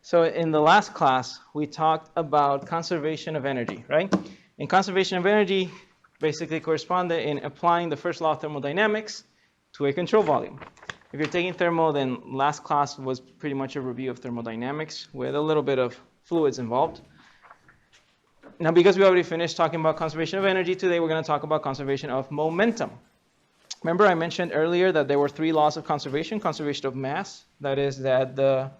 So in the last class, we talked about conservation of energy, right? And conservation of energy basically corresponded in applying the first law of thermodynamics to a control volume. If you're taking thermo, then last class was pretty much a review of thermodynamics with a little bit of fluids involved. Now, because we already finished talking about conservation of energy, today we're going to talk about conservation of momentum. Remember I mentioned earlier that there were three laws of conservation. Conservation of mass, that is that the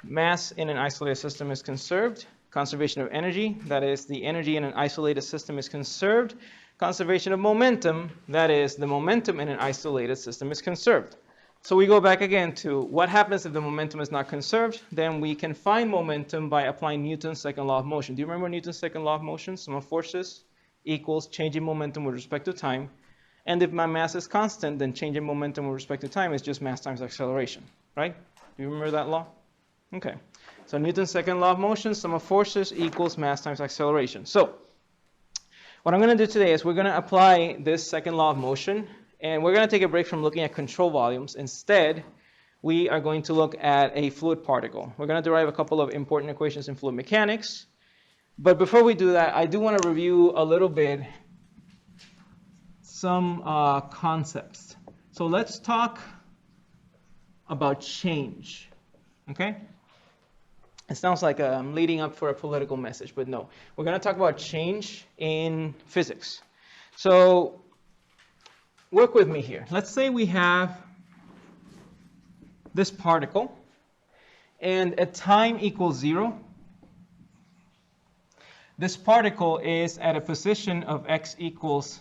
mass in an isolated system is conserved. Conservation of energy, that is the energy in an isolated system is conserved. Conservation of momentum, that is the momentum in an isolated system is conserved. So we go back again to what happens if the momentum is not conserved. Then we can find momentum by applying Newton's second law of motion. Do you remember Newton's second law of motion? Sum of forces equals change in momentum with respect to time. And if my mass is constant, then change in momentum with respect to time is just mass times acceleration, right? Do you remember that law? Okay. So Newton's second law of motion, sum of forces equals mass times acceleration. So what I'm going to do today is we're going to apply this second law of motion, and we're going to take a break from looking at control volumes. Instead, we are going to look at a fluid particle. We're going to derive a couple of important equations in fluid mechanics. But before we do that, I do want to review a little bit some concepts. So let's talk about change, okay? It sounds like I'm leading up for a political message, but no. We're going to talk about change in physics. So work with me here. Let's say we have this particle, and at time equals 0, this particle is at a position of x equals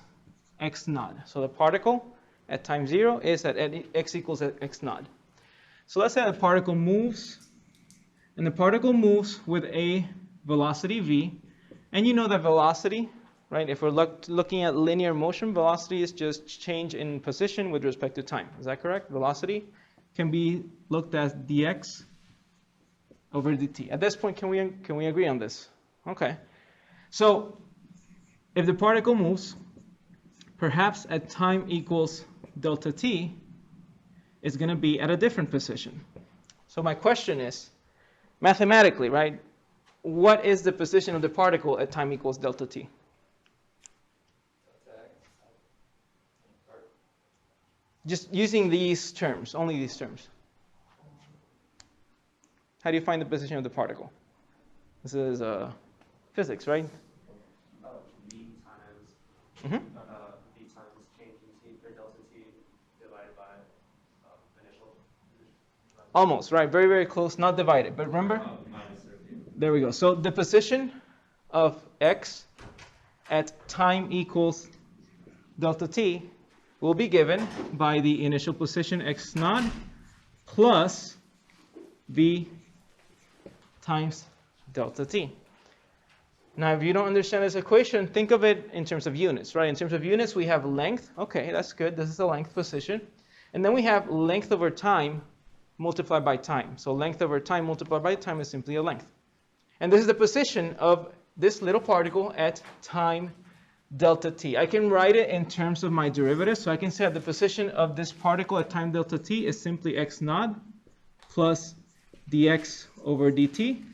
x naught. So the particle at time 0 is at x equals x naught. So let's say the particle moves, and the particle moves with a velocity v. And you know that velocity, right? If we're looking at linear motion, velocity is just change in position with respect to time. Is that correct? Velocity can be looked at dx over dt. At this point, can we agree on this? Okay. So if the particle moves, perhaps at time equals delta t, it's going to be at a different position. So my question is, mathematically, right, what is the position of the particle at time equals delta t? Just using these terms, only these terms. How do you find the position of the particle? This is physics, right? V times Mm-hmm. V times change in t for delta t divided by initial. Almost, right? Very, very close, not divided. But remember? There we go. So the position of x at time equals delta t will be given by the initial position x naught plus v times delta t. Now, if you don't understand this equation, think of it in terms of units, right? In terms of units, we have length. Okay, that's good. This is the length position. And then we have length over time multiplied by time. So length over time multiplied by time is simply a length. And this is the position of this little particle at time delta t. I can write it in terms of my derivative. So I can say that the position of this particle at time delta t is simply x naught plus dx over dt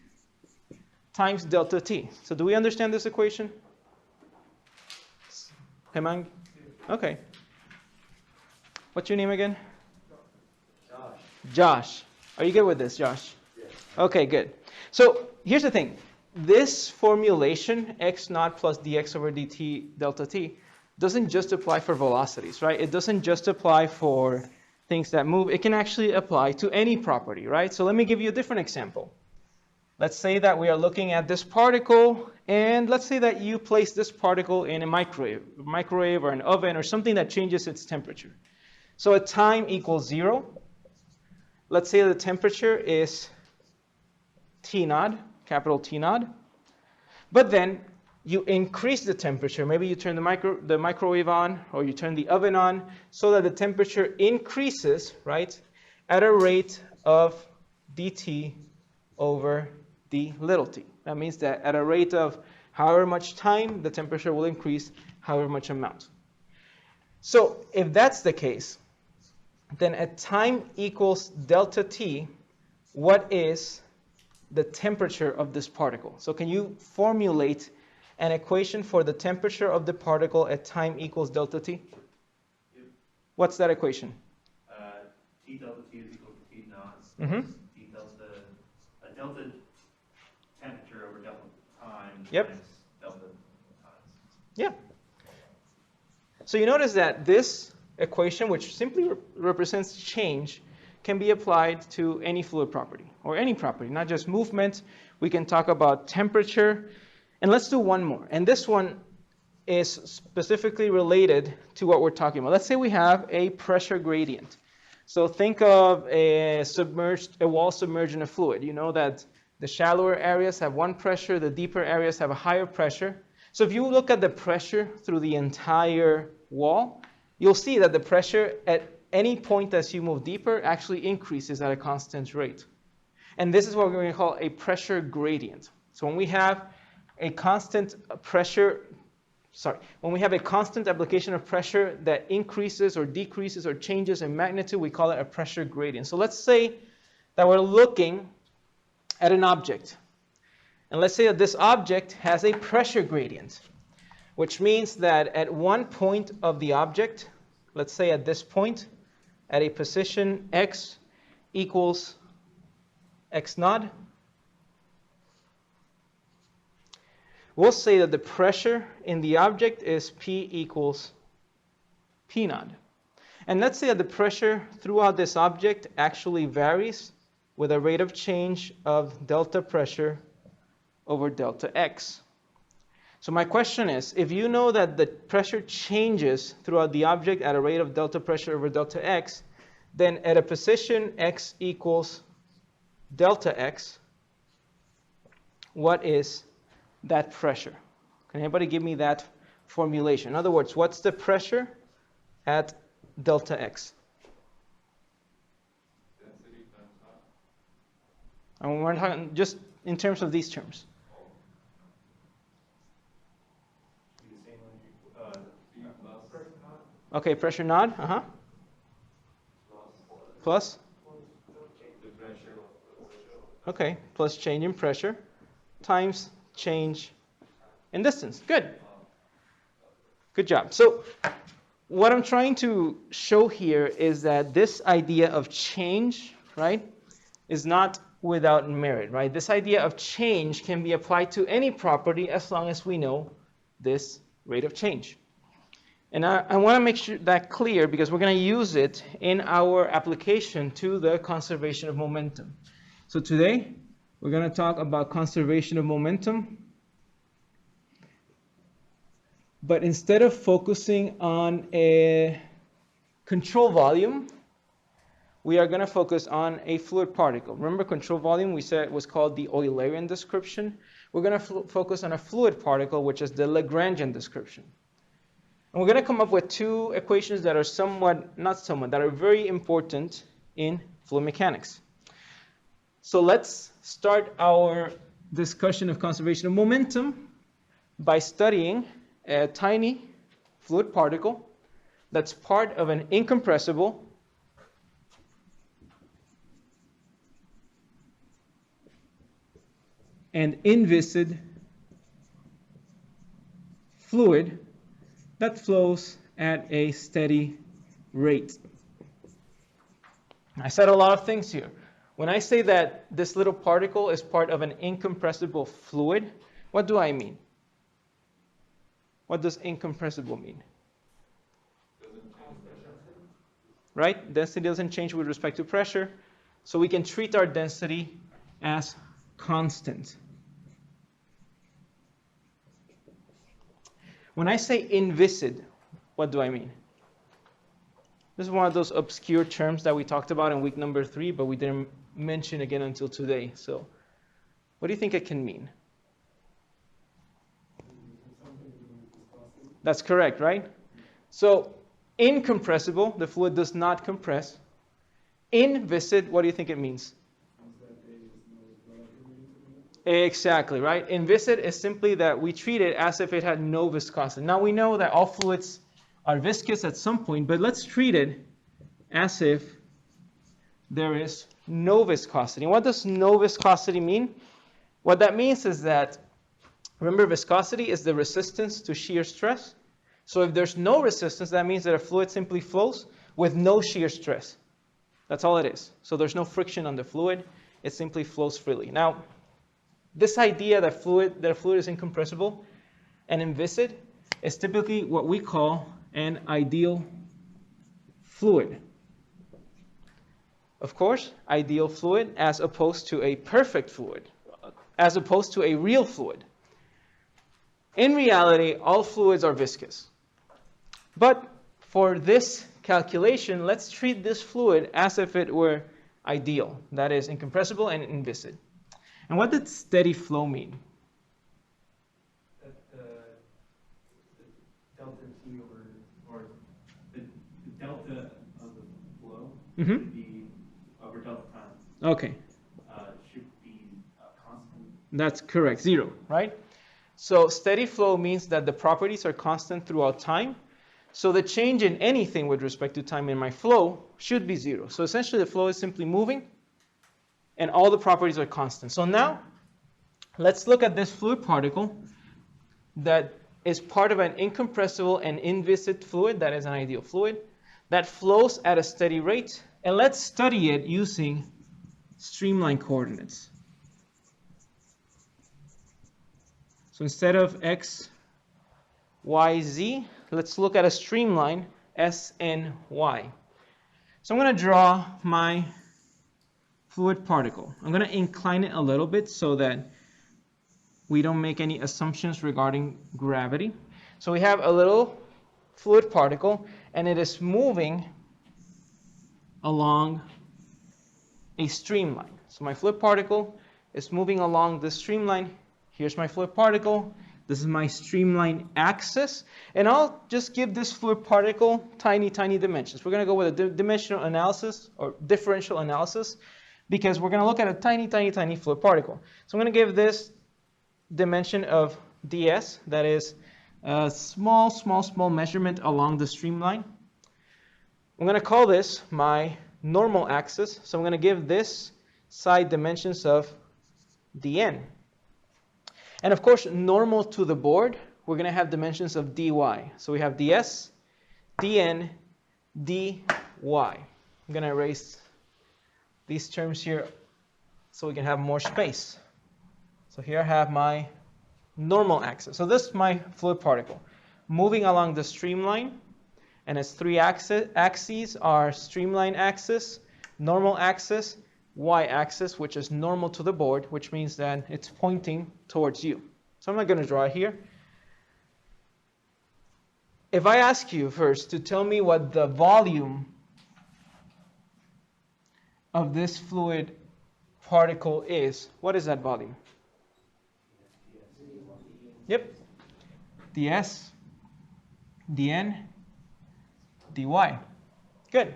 times delta t. So do we understand this equation? Hemang? Okay. What's your name again? Josh. Josh. Are you good with this, Josh? Yes. Okay, good. So here's the thing. This formulation, x naught plus dx over dt delta t, doesn't just apply for velocities, right? It doesn't just apply for things that move. It can actually apply to any property, right? So let me give you a different example. Let's say that we are looking at this particle, and let's say that you place this particle in a microwave or an oven or something that changes its temperature. So at time equals 0, let's say the temperature is T naught, capital T naught, but then you increase the temperature. Maybe you turn the microwave on, or you turn the oven on, so that the temperature increases, right, at a rate of dt over d little t. That means that at a rate of however much time, the temperature will increase however much amount. So if that's the case, then at time equals delta t, what is the temperature of this particle. So can you formulate an equation for the temperature of the particle at time equals delta T? Yep. What's that equation? T delta T is equal to T naught. Mm-hmm. T delta, delta temperature over delta time Yep. times delta times. Yeah. So you notice that this equation, which simply represents change, can be applied to any fluid property, or any property, not just movement. We can talk about temperature. And let's do one more. And this one is specifically related to what we're talking about. Let's say we have a pressure gradient. So think of a wall submerged in a fluid. You know that the shallower areas have one pressure, the deeper areas have a higher pressure. So if you look at the pressure through the entire wall, you'll see that the pressure at any point as you move deeper actually increases at a constant rate. And this is what we're going to call a pressure gradient. So when we have a constant application of pressure that increases or decreases or changes in magnitude, we call it a pressure gradient. So let's say that we're looking at an object. And let's say that this object has a pressure gradient, which means that at one point of the object, let's say at this point, at a position x equals x naught, we'll say that the pressure in the object is P equals P naught. And let's say that the pressure throughout this object actually varies with a rate of change of delta pressure over delta x. So my question is, if you know that the pressure changes throughout the object at a rate of delta pressure over delta x, then at a position x equals delta x, what is that pressure? Can anybody give me that formulation? In other words, what's the pressure at delta x? Density times height. And we're talking just in terms of these terms. Okay, pressure naught, plus? Okay, plus change in pressure times change in distance. Good. Good job. So what I'm trying to show here is that this idea of change, right, is not without merit, right? This idea of change can be applied to any property as long as we know this rate of change. And I want to make sure that clear because we're going to use it in our application to the conservation of momentum. So today, we're going to talk about conservation of momentum. But instead of focusing on a control volume, we are going to focus on a fluid particle. Remember, control volume, we said it was called the Eulerian description. We're going to focus on a fluid particle, which is the Lagrangian description. And we're going to come up with two equations that are that are very important in fluid mechanics. So let's start our discussion of conservation of momentum by studying a tiny fluid particle that's part of an incompressible and inviscid fluid that flows at a steady rate. I said a lot of things here. When I say that this little particle is part of an incompressible fluid, what do I mean? What does incompressible mean? Right? Density doesn't change with respect to pressure, so we can treat our density as constant. When I say inviscid, what do I mean? This is one of those obscure terms that we talked about in week number 3, but we didn't mention again until today. So what do you think it can mean? That's correct, right? So incompressible, the fluid does not compress. Inviscid, what do you think it means? Exactly, right? Inviscid is simply that we treat it as if it had no viscosity. Now we know that all fluids are viscous at some point, but let's treat it as if there is no viscosity. And what does no viscosity mean? What that means is that, remember, viscosity is the resistance to shear stress. So if there's no resistance, that means that a fluid simply flows with no shear stress. That's all it is. So there's no friction on the fluid. It simply flows freely. Now, this idea that a fluid is incompressible and inviscid is typically what we call an ideal fluid. Of course, ideal fluid as opposed to a perfect fluid, as opposed to a real fluid. In reality, all fluids are viscous. But for this calculation, let's treat this fluid as if it were ideal, that is, incompressible and inviscid. And what did steady flow mean? That the delta T or the delta of the flow should be over delta time. Okay. Should be constant. That's correct, 0, right? So steady flow means that the properties are constant throughout time. So the change in anything with respect to time in my flow should be 0. So essentially the flow is simply moving and all the properties are constant. So now let's look at this fluid particle that is part of an incompressible and inviscid fluid, that is an ideal fluid, that flows at a steady rate. And let's study it using streamline coordinates. So instead of x, y, z, let's look at a streamline S and Y. So I'm going to draw my fluid particle. I'm going to incline it a little bit so that we don't make any assumptions regarding gravity. So we have a little fluid particle and it is moving along a streamline. So my fluid particle is moving along the streamline. Here's my fluid particle. This is my streamline axis. And I'll just give this fluid particle tiny, tiny dimensions. We're going to go with a dimensional analysis or differential analysis because we're going to look at a tiny, tiny, tiny fluid particle. So I'm going to give this dimension of ds, that is a small, small, small measurement along the streamline. I'm going to call this my normal axis. So I'm going to give this side dimensions of dn. And of course, normal to the board, we're going to have dimensions of dy. So we have ds, dn, dy. I'm going to erase these terms here so we can have more space. So here I have my normal axis. So this is my fluid particle moving along the streamline. And its three axes are streamline axis, normal axis, y-axis, which is normal to the board, which means that it's pointing towards you. So I'm not going to draw it here. If I ask you first to tell me what the volume of this fluid particle is, what is that volume? Yep. ds, dn, dy. Good.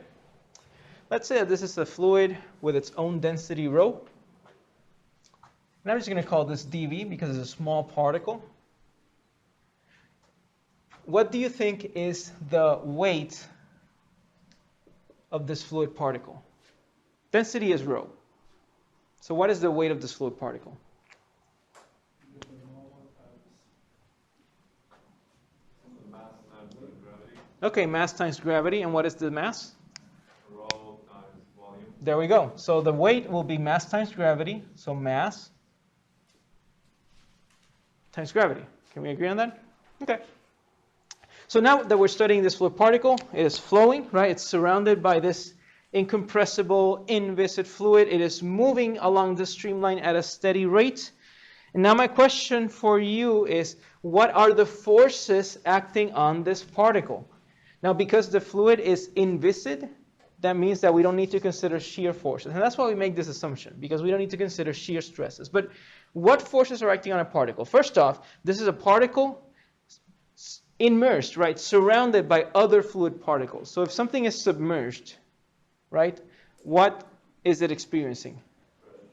Let's say that this is a fluid with its own density rho. And I'm just going to call this dV because it's a small particle. What do you think is the weight of this fluid particle? Density is rho. So what is the weight of this fluid particle? Okay, mass times gravity. And what is the mass? There we go. So the weight will be mass times gravity. So mass times gravity. Can we agree on that? Okay. So now that we're studying this fluid particle, it is flowing, right? It's surrounded by this incompressible, inviscid fluid. It is moving along the streamline at a steady rate. And now my question for you is, what are the forces acting on this particle? Now, because the fluid is inviscid, that means that we don't need to consider shear forces. And that's why we make this assumption, because we don't need to consider shear stresses. But what forces are acting on a particle? First off, this is a particle immersed, right, surrounded by other fluid particles. So if something is submerged, right, what is it experiencing?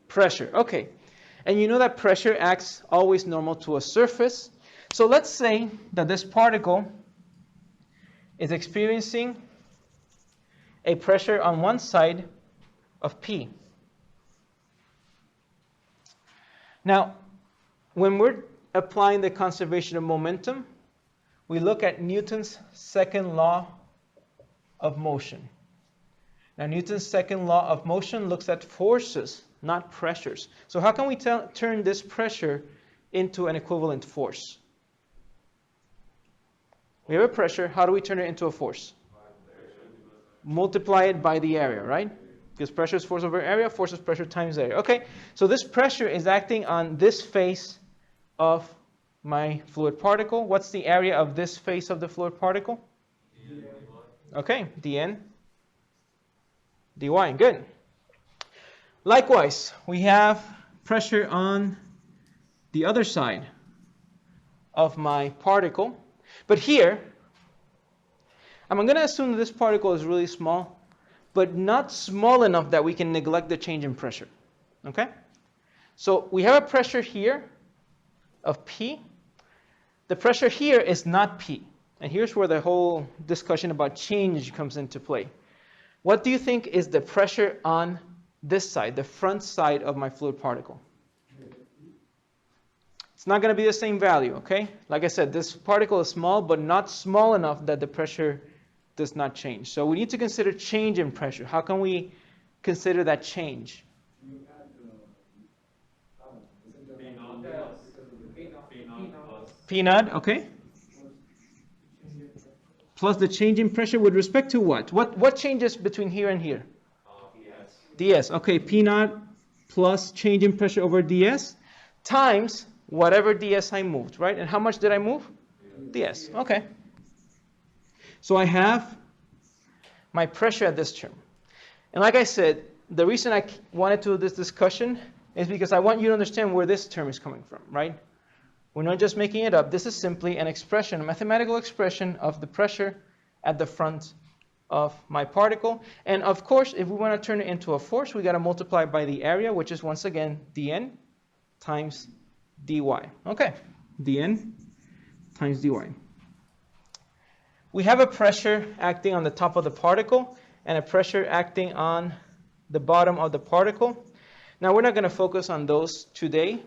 Pressure. Okay. And you know that pressure acts always normal to a surface. So let's say that this particle is experiencing a pressure on one side of P. Now, when we're applying the conservation of momentum, we look at Newton's second law of motion. Now, Newton's second law of motion looks at forces, not pressures. So how can we turn this pressure into an equivalent force? We have a pressure. How do we turn it into a force? Multiply it by the area, right? Because pressure is force over area, force is pressure times area. Okay, so this pressure is acting on this face of my fluid particle. What's the area of this face of the fluid particle? Okay, dN dy. Good. Likewise, we have pressure on the other side of my particle. But here, I'm going to assume that this particle is really small, but not small enough that we can neglect the change in pressure. Okay? So we have a pressure here of P. The pressure here is not P. And here's where the whole discussion about change comes into play. What do you think is the pressure on this side, the front side of my fluid particle? It's not going to be the same value, okay? Like I said, this particle is small, but not small enough that the pressure does not change. So we need to consider change in pressure. How can we consider that change? P naught, okay? Plus the change in pressure with respect to what? What changes between here and here? ds. Okay, P naught plus change in pressure over ds times whatever ds I moved, right? And how much did I move? ds. Okay. So I have my pressure at this term. And like I said, the reason I wanted to do this discussion is because I want you to understand where this term is coming from, right? We're not just making it up. This is simply an expression, a mathematical expression of the pressure at the front of my particle. And of course, if we want to turn it into a force, we got to multiply by the area, which is once again dN times dy. Okay, dN times dy. We have a pressure acting on the top of the particle and a pressure acting on the bottom of the particle. Now, we're not going to focus on those today,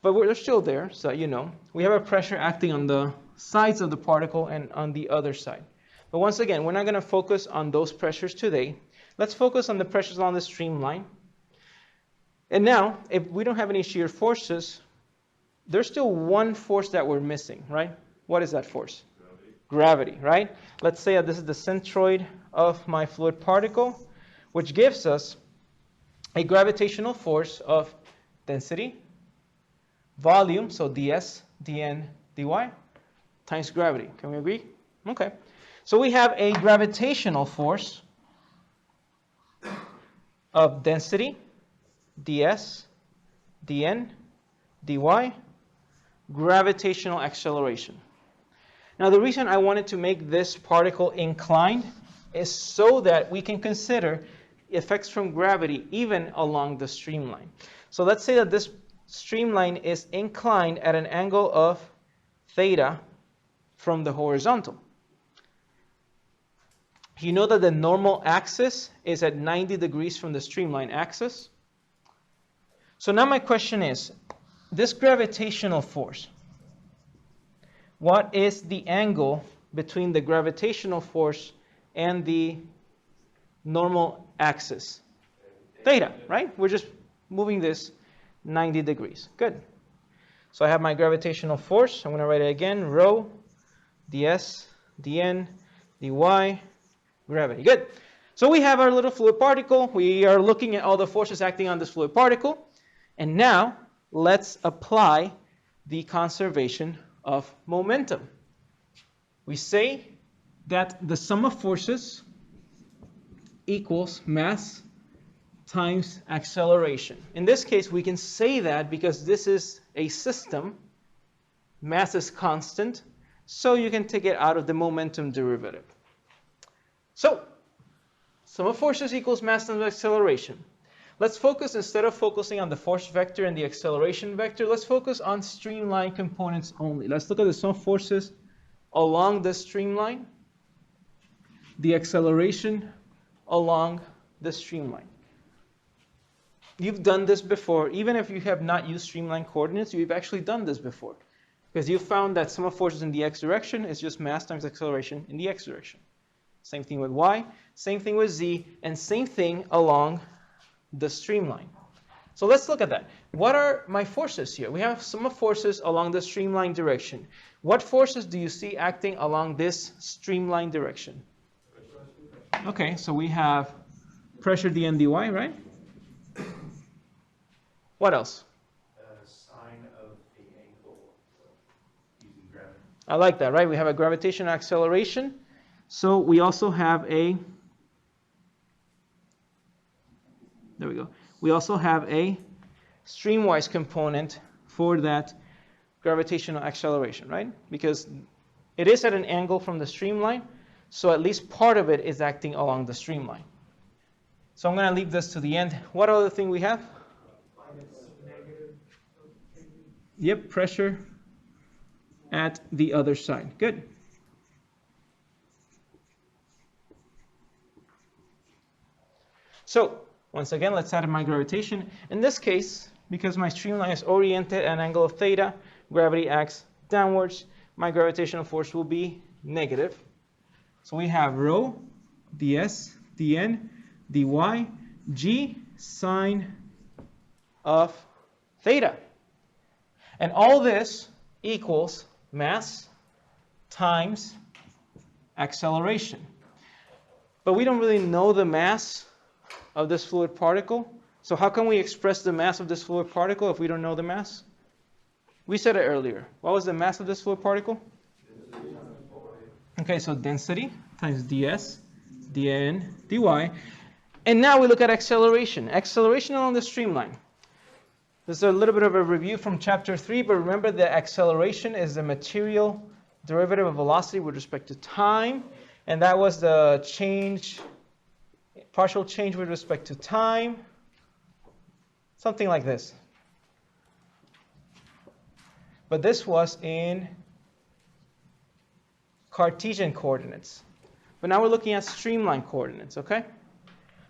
but they're still there, so you know. We have a pressure acting on the sides of the particle and on the other side. But once again, we're not going to focus on those pressures today. Let's focus on the pressures along the streamline. And now, if we don't have any shear forces, there's still one force that we're missing, right? What is that force? Gravity, right? Let's say that this is the centroid of my fluid particle, which gives us a gravitational force of density, volume, so ds, dn, dy, times gravity. Can we agree? Okay. So we have a gravitational force of density, ds, dn, dy, gravitational acceleration. Now, the reason I wanted to make this particle inclined is so that we can consider effects from gravity even along the streamline. So let's say that this streamline is inclined at an angle of theta from the horizontal. You know that the normal axis is at 90 degrees from the streamline axis. So now my question is, this gravitational force, what is the angle between the gravitational force and the normal axis? Theta, right? We're just moving this 90 degrees. Good. So I have my gravitational force. I'm going to write it again. Rho, ds, dn, dy, gravity. Good. So we have our little fluid particle. We are looking at all the forces acting on this fluid particle. And now let's apply the conservation of momentum. We say that the sum of forces equals mass times acceleration. In this case, we can say that because this is a system, mass is constant, so you can take it out of the momentum derivative. So, sum of forces equals mass times acceleration. Let's focus, instead of focusing on the force vector and the acceleration vector, let's focus on streamline components only. Let's look at the sum of forces along the streamline, the acceleration along the streamline. you've done this before. Even if you have not used streamline coordinates, you've actually done this before. Because you found that sum of forces in the x direction is just mass times acceleration in the x direction. Same thing with y, same thing with z, and same thing along the streamline. So let's look at that. What are my forces here? We have sum of forces along the streamline direction. What forces do you see acting along this streamline direction? Okay, so we have pressure dm dy, right? What else? Sine of the angle using gravity. I like that, right? We have a gravitational acceleration. So we also have a, there we go. We also have a streamwise component for that gravitational acceleration, right? Because it is at an angle from the streamline, so at least part of it is acting along the streamline. So I'm going to leave this to the end. What other thing we have? Yep, pressure at the other side. Good. So once again, let's add my gravitation. In this case, because my streamline is oriented at an angle of theta, gravity acts downwards. My gravitational force will be negative. So we have rho ds, dn, dy, g sine of theta. And all this equals mass times acceleration. But we don't really know the mass of this fluid particle. So how can we express the mass of this fluid particle if we don't know the mass? We said it earlier. What was the mass of this fluid particle? Okay, so density times ds, dn, dy. And now we look at acceleration. Acceleration along the streamline. This is a little bit of a review from chapter 3, but remember that acceleration is the material derivative of velocity with respect to time. And that was the change, partial change with respect to time. Something like this. But this was in Cartesian coordinates. But now we're looking at streamline coordinates, okay?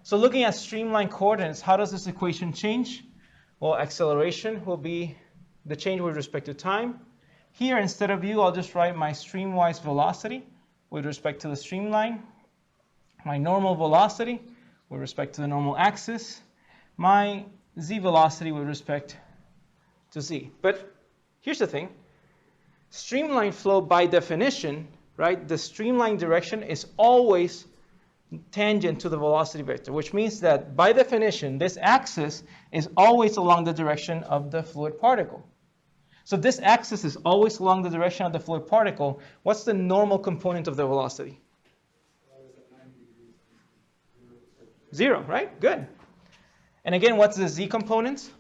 So looking at streamline coordinates, how does this equation change? Well, acceleration will be the change with respect to time. Here, instead of u, I'll just write my streamwise velocity with respect to the streamline, my normal velocity with respect to the normal axis, my z velocity with respect to z. But here's the thing. Streamline flow, by definition, right, the streamline direction is always tangent to the velocity vector, which means that by definition, this axis is always along the direction of the fluid particle. So this axis is always along the direction of the fluid particle. What's the normal component of the velocity? 0, right? Good. And again, what's the z component?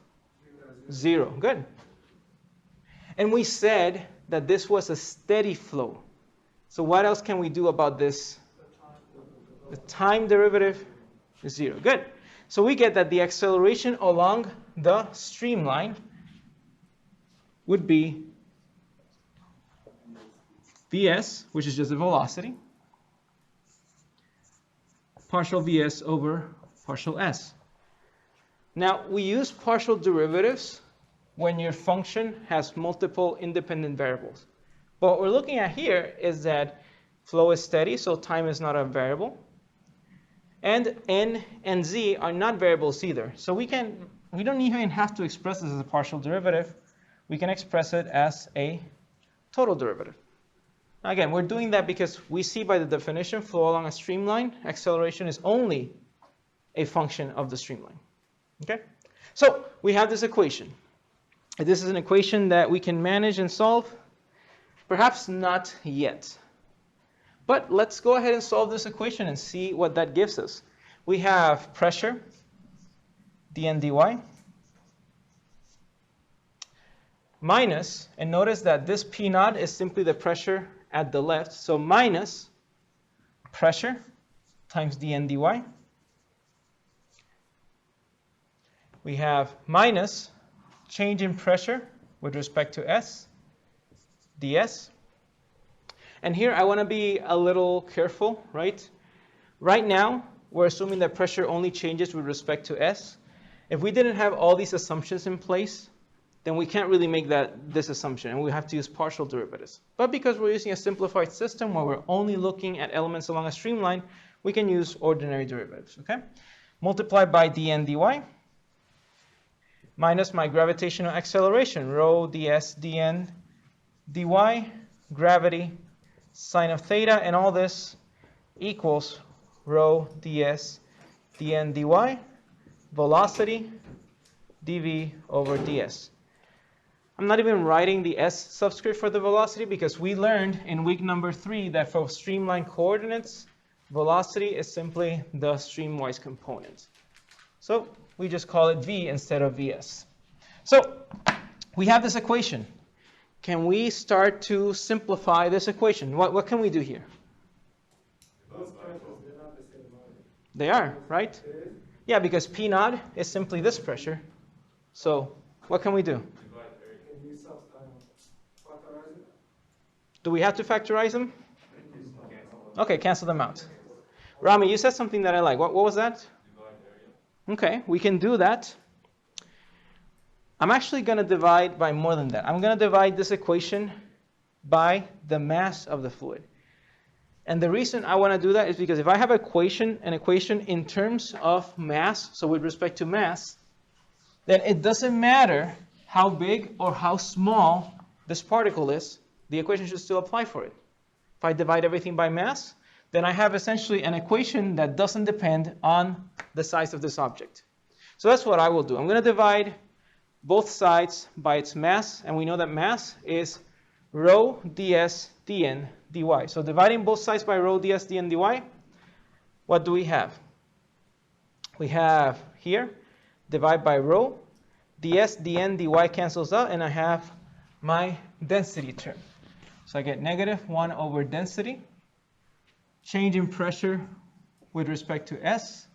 0. Good. And we said that this was a steady flow. So what else can we do about this? The time derivative is 0. Good. So we get that the acceleration along the streamline would be Vs, which is just the velocity, partial Vs over partial S. Now, we use partial derivatives when your function has multiple independent variables. But what we're looking at here is that flow is steady, so time is not a variable. And n and z are not variables either. So we don't even have to express this as a partial derivative. We can express it as a total derivative. Now again, we're doing that because we see by the definition flow along a streamline, acceleration is only a function of the streamline. Okay? So we have this equation. This is an equation that we can manage and solve. Perhaps not yet. But let's go ahead and solve this equation and see what that gives us. We have pressure, dn dy, minus, and notice that this P naught is simply the pressure at the left, so minus pressure times dn dy. We have minus change in pressure with respect to S, ds. And here I want to be a little careful, right? Right now, we're assuming that pressure only changes with respect to S. If we didn't have all these assumptions in place, then we can't really make this assumption, and we have to use partial derivatives. But because we're using a simplified system where we're only looking at elements along a streamline, we can use ordinary derivatives, okay? Multiply by dn dy minus my gravitational acceleration, rho ds dn dy, gravity, sine of theta, and all this equals rho ds dn dy, velocity, dv over ds. I'm not even writing the s subscript for the velocity because we learned in week number 3 that for streamline coordinates, velocity is simply the streamwise component. So we just call it v instead of vs. So we have this equation. Can we start to simplify this equation? What can we do here? They are, right? Yeah, because P naught is simply this pressure. So what can we do? Do we have to factorize them? Okay, cancel them out. Rami, you said something that I like. What was that? Okay, we can do that. I'm actually going to divide by more than that. I'm going to divide this equation by the mass of the fluid. And the reason I want to do that is because if I have an equation in terms of mass, so with respect to mass, then it doesn't matter how big or how small this particle is, the equation should still apply for it. If I divide everything by mass, then I have essentially an equation that doesn't depend on the size of this object. So that's what I will do. I'm going to divide both sides by its mass, and we know that mass is rho ds dn dy. So dividing both sides by rho ds dn dy, what do we have? We have here, divide by rho, ds dn dy cancels out, and I have my density term. So I get negative 1 over density, change in pressure with respect to s,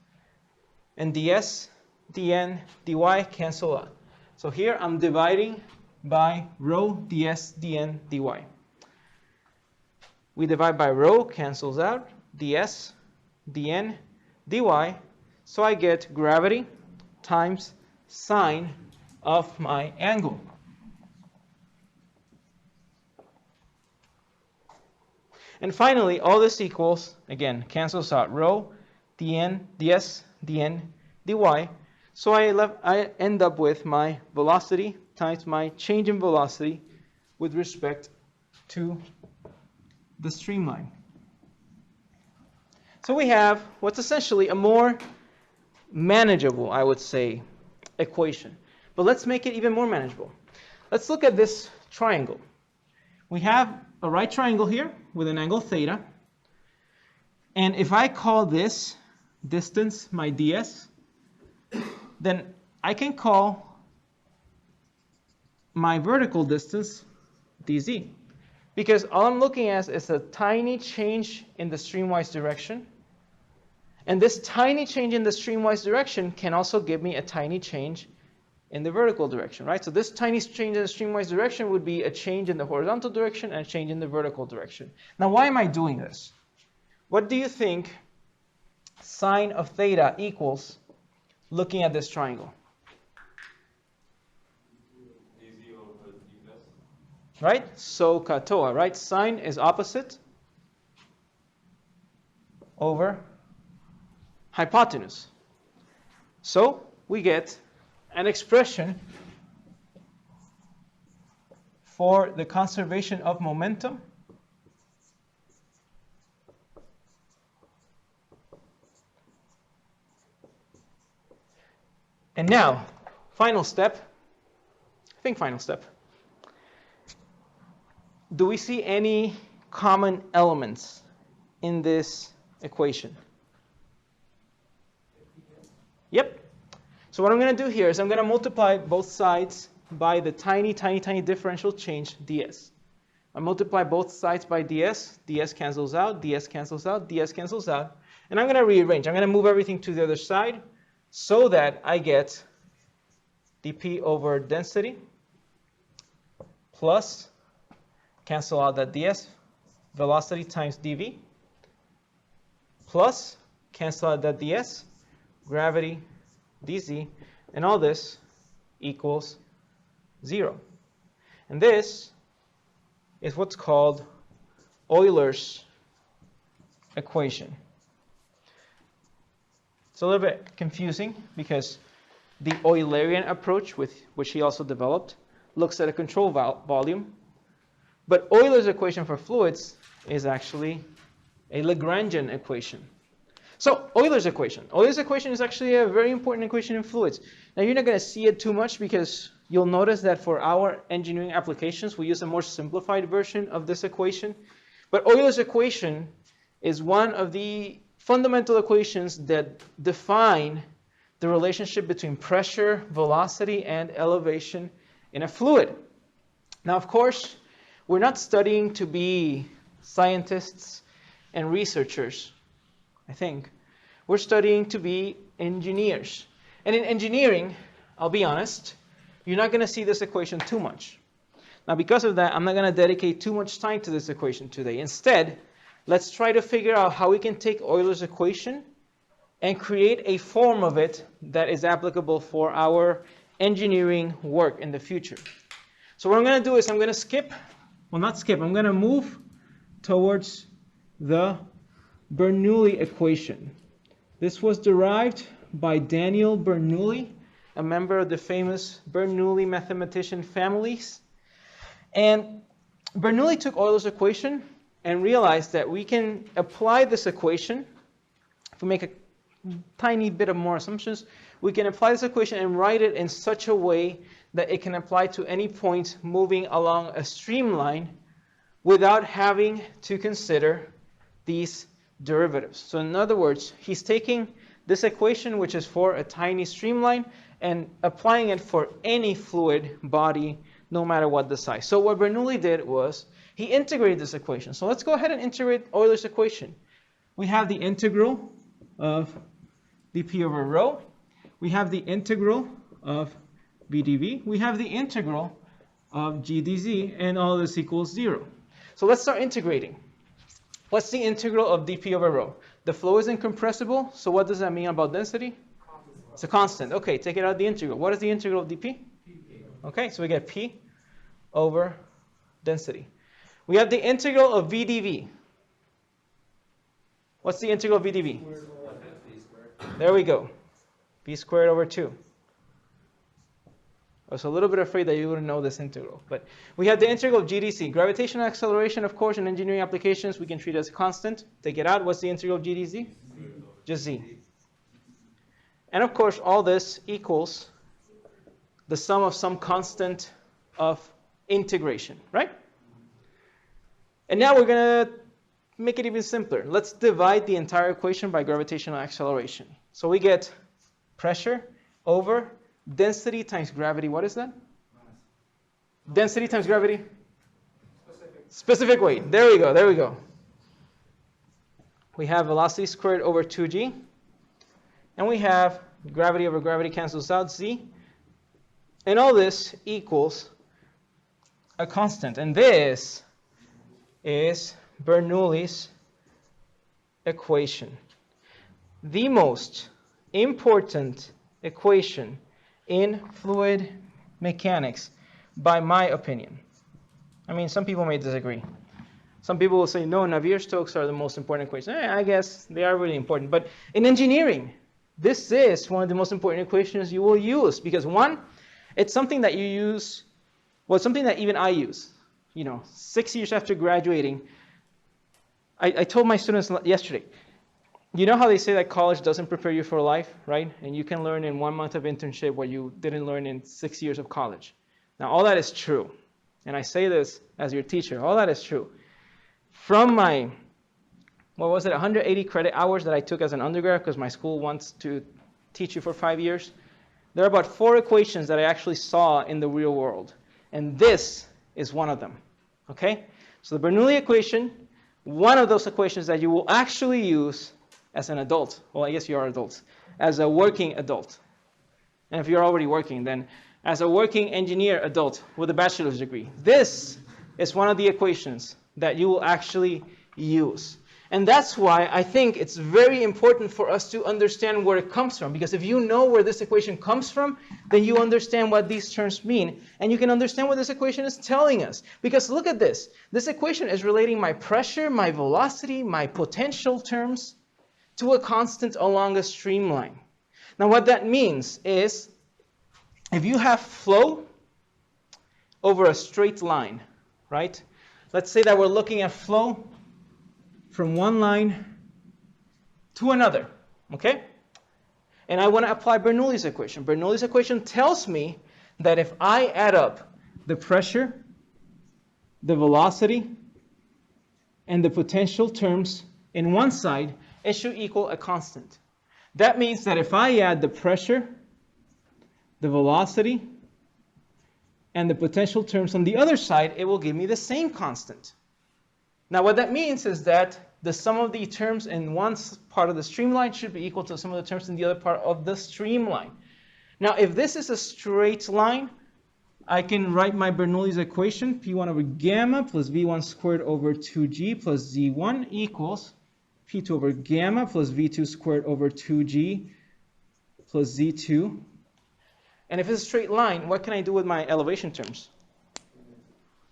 and ds dn dy cancel out. So here I'm dividing by rho ds dn dy. We divide by rho, cancels out, ds dn dy, so I get gravity times sine of my angle. And finally, all this equals, again, cancels out rho dn ds dn dy. So I end up with my velocity times my change in velocity with respect to the streamline. So we have what's essentially a more manageable, I would say, equation. But let's make it even more manageable. Let's look at this triangle. We have a right triangle here with an angle theta. And if I call this distance my ds, then I can call my vertical distance dz. Because all I'm looking at is a tiny change in the streamwise direction. And this tiny change in the streamwise direction can also give me a tiny change in the vertical direction, right? So this tiny change in the streamwise direction would be a change in the horizontal direction and a change in the vertical direction. Now, why am I doing this? What do you think sine of theta equals looking at this triangle? Right? So katoa, right? Sine is opposite over hypotenuse. So we get an expression for the conservation of momentum and now, final step. Do we see any common elements in this equation? Yep. So what I'm going to do here is I'm going to multiply both sides by the tiny, tiny, tiny differential change ds. I multiply both sides by ds. ds cancels out, ds cancels out, ds cancels out. And I'm going to rearrange. I'm going to move everything to the other side so that I get dp over density plus, cancel out that ds, velocity times dv, plus, cancel out that ds, gravity dz, And all this equals 0. And this is what's called Euler's equation. It's a little bit confusing because the Eulerian approach, which he also developed, looks at a control volume. But Euler's equation for fluids is actually a Lagrangian equation. So Euler's equation is actually a very important equation in fluids. Now you're not going to see it too much because you'll notice that for our engineering applications, we use a more simplified version of this equation. But Euler's equation is one of the fundamental equations that define the relationship between pressure, velocity, and elevation in a fluid. Now, of course, we're not studying to be scientists and researchers, I think. We're studying to be engineers. And in engineering, I'll be honest, you're not going to see this equation too much. Now, because of that, I'm not going to dedicate too much time to this equation today. Instead, let's try to figure out how we can take Euler's equation and create a form of it that is applicable for our engineering work in the future. So what I'm going to do is I'm going to skip, well, not skip, I'm going to move towards the Bernoulli equation. This was derived by Daniel Bernoulli, a member of the famous Bernoulli mathematician families. And Bernoulli took Euler's equation and realized that we can apply this equation. If we make a tiny bit of more assumptions, we can apply this equation and write it in such a way that it can apply to any point moving along a streamline without having to consider these derivatives. So in other words, he's taking this equation, which is for a tiny streamline, and applying it for any fluid body, no matter what the size. So what Bernoulli did was he integrated this equation. So let's go ahead and integrate Euler's equation. We have the integral of dp over rho. We have the integral of v dv. We have the integral of g dz, and all this equals 0. So let's start integrating. What's the integral of dp over rho? The flow is incompressible, so what does that mean about density? It's a constant. Okay, take it out of the integral. What is the integral of dp? Okay, so we get p over density. We have the integral of v dv. What's the integral of v dv? There we go. V squared over 2. I was a little bit afraid that you wouldn't know this integral. But we have the integral of GDC. Gravitational acceleration, of course, in engineering applications, we can treat as a constant. Take it out. What's the integral of GDZ? Just z. And of course, all this equals the sum of some constant of integration, right? And now we're going to make it even simpler. Let's divide the entire equation by gravitational acceleration. So we get pressure over density times gravity. What is that? Density times gravity? Specific weight. There we go. There we go. We have velocity squared over 2g. And we have gravity over gravity cancels out, z. And all this equals a constant. And this is Bernoulli's equation. The most important equation in fluid mechanics, by my opinion. I mean, some people may disagree. Some people will say, no, Navier-Stokes are the most important equations. I guess they are really important. But in engineering, this is one of the most important equations you will use. Because one, it's something that you use, well, something that even I use. 6 years after graduating, I told my students yesterday, you know how they say that college doesn't prepare you for life, right? And you can learn in 1 month of internship what you didn't learn in 6 years of college. Now, all that is true. And I say this as your teacher. All that is true. From my, 180 credit hours that I took as an undergrad, because my school wants to teach you for 5 years, there are about 4 equations that I actually saw in the real world. And this is one of them. Okay? So the Bernoulli equation, one of those equations that you will actually use as an adult. Well, I guess you are adults. As a working adult. And if you're already working, then as a working engineer adult with a bachelor's degree. This is one of the equations that you will actually use. And that's why I think it's very important for us to understand where it comes from. Because if you know where this equation comes from, then you understand what these terms mean. And you can understand what this equation is telling us. Because look at this. This equation is relating my pressure, my velocity, my potential terms to a constant along a streamline. Now what that means is if you have flow over a straight line, right? Let's say that we're looking at flow from one line to another, okay? And I want to apply Bernoulli's equation. Bernoulli's equation tells me that if I add up the pressure, the velocity, and the potential terms in one side, it should equal a constant. That means that if I add the pressure, the velocity, and the potential terms on the other side, it will give me the same constant. Now what that means is that the sum of the terms in one part of the streamline should be equal to the sum of the terms in the other part of the streamline. Now if this is a straight line, I can write my Bernoulli's equation, P1 over gamma plus V1 squared over 2G plus Z1 equals P2 over gamma plus V2 squared over 2G plus Z2. And if it's a straight line, what can I do with my elevation terms?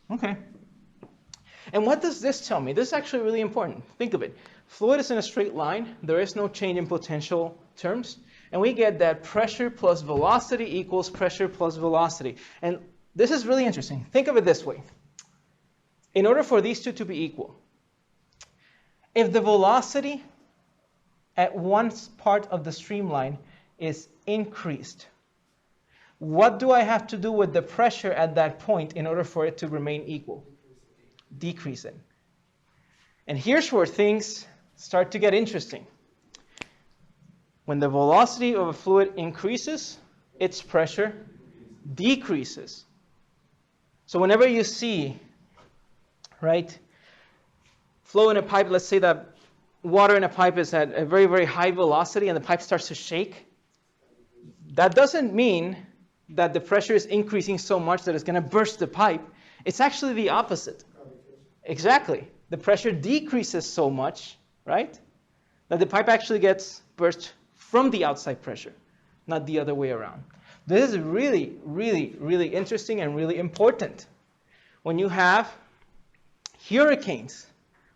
Okay. And what does this tell me? This is actually really important. Think of it. Fluid is in a straight line. There is no change in potential terms. And we get that pressure plus velocity equals pressure plus velocity. And this is really interesting. Think of it this way. In order for these two to be equal, if the velocity at one part of the streamline is increased, what do I have to do with the pressure at that point in order for it to remain equal? Decrease it. And here's where things start to get interesting. When the velocity of a fluid increases, its pressure decreases. So whenever you see, right, flow in a pipe, let's say that water in a pipe is at a very, very high velocity and the pipe starts to shake, that doesn't mean that the pressure is increasing so much that it's going to burst the pipe. It's actually the opposite. Exactly. The pressure decreases so much, right, that the pipe actually gets burst from the outside pressure, not the other way around. This is really, really, really interesting and really important. When you have hurricanes,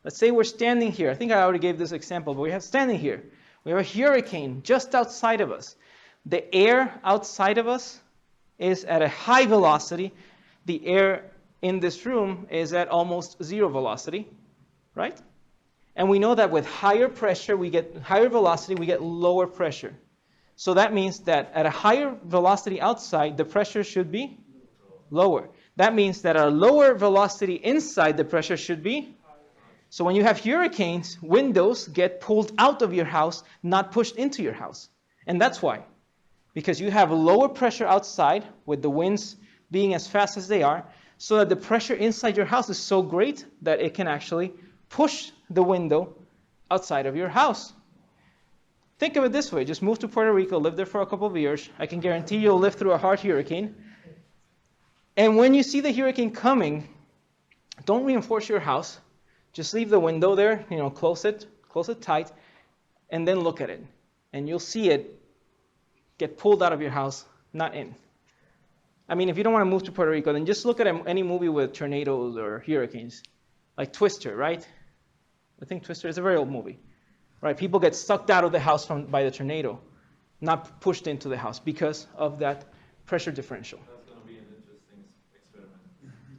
let's say we're standing here. I think I already gave this example, but we have standing here. We have a hurricane just outside of us. The air outside of us is at a high velocity. The air in this room is at almost zero velocity, right? And we know that with higher pressure, we get higher velocity, we get lower pressure. So that means that at a higher velocity outside, the pressure should be lower. That means that at a lower velocity inside, the pressure should be. So when you have hurricanes, windows get pulled out of your house, not pushed into your house. And that's why. Because you have lower pressure outside with the winds being as fast as they are, so that the pressure inside your house is so great that it can actually push the window outside of your house. Think of it this way. Just move to Puerto Rico, live there for a couple of years. I can guarantee you'll live through a hard hurricane. And when you see the hurricane coming, don't reinforce your house. Just leave the window there, close it tight, and then look at it. And you'll see it get pulled out of your house, not in. I mean, if you don't want to move to Puerto Rico, then just look at any movie with tornadoes or hurricanes, like Twister, right? I think Twister is a very old movie, right? People get sucked out of the house by the tornado, not pushed into the house because of that pressure differential. That's going to be an interesting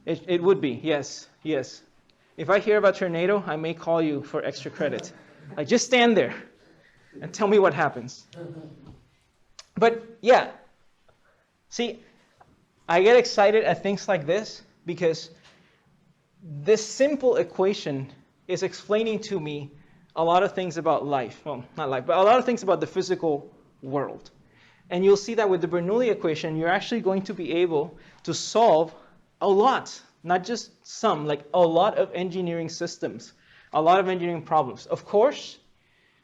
experiment. It would be, yes. If I hear about tornado, I may call you for extra credit. Like, just stand there and tell me what happens. But yeah, see, I get excited at things like this because this simple equation is explaining to me a lot of things about life. Well, not life, but a lot of things about the physical world. And you'll see that with the Bernoulli equation, you're actually going to be able to solve a lot, not just some, like a lot of engineering systems, a lot of engineering problems. Of course,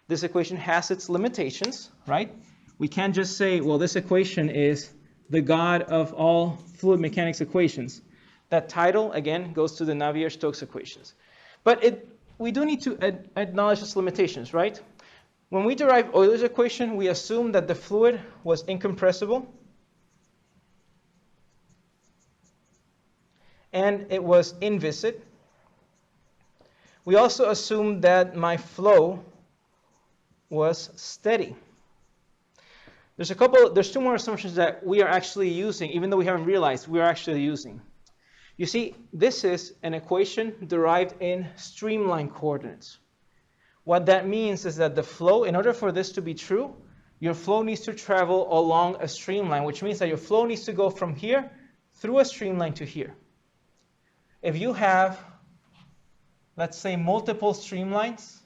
this equation has its limitations, right? We can't just say, well, this equation is the god of all fluid mechanics equations. That title, again, goes to the Navier-Stokes equations. But we do need to acknowledge its limitations, right? When we derive Euler's equation, we assume that the fluid was incompressible and it was inviscid. We also assume that my flow was steady. There's two more assumptions that we are actually using, even though we haven't realized we are actually using. You see, this is an equation derived in streamline coordinates. What that means is that the flow, in order for this to be true, your flow needs to travel along a streamline, which means that your flow needs to go from here through a streamline to here. If you have, let's say, multiple streamlines,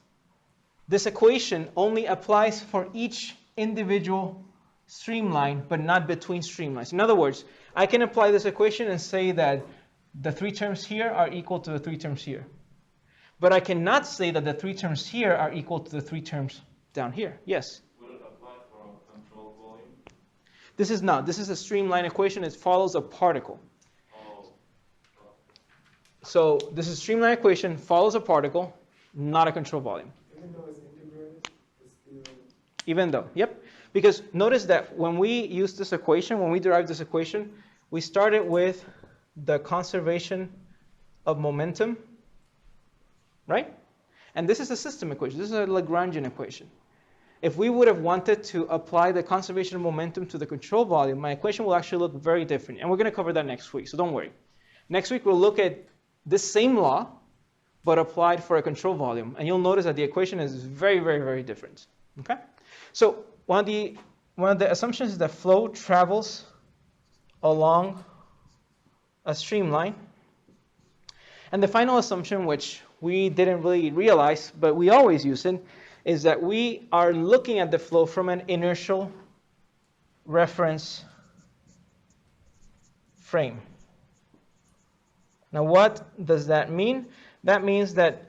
this equation only applies for each individual streamline, but not between streamlines. In other words, I can apply this equation and say that the 3 terms here are equal to the 3 terms here. But I cannot say that the 3 terms here are equal to the 3 terms down here. Yes? Would it apply for a control volume? This is not. This is a streamline equation. It follows a particle. Oh. So this is a streamline equation, follows a particle, not a control volume. Even though it's integrated, it's still... Even though, yep. Because notice that when we use this equation, when we derive this equation, we started with the conservation of momentum, right? And this is a system equation. This is a Lagrangian equation. If we would have wanted to apply the conservation of momentum to the control volume, my equation will actually look very different. And we're going to cover that next week, so don't worry. Next week, we'll look at this same law, but applied for a control volume. And you'll notice that the equation is very, very, very different. Okay? So one of the assumptions is that flow travels along a streamline. And the final assumption, which we didn't really realize, but we always use it, is that we are looking at the flow from an inertial reference frame. Now, what does that mean? That means that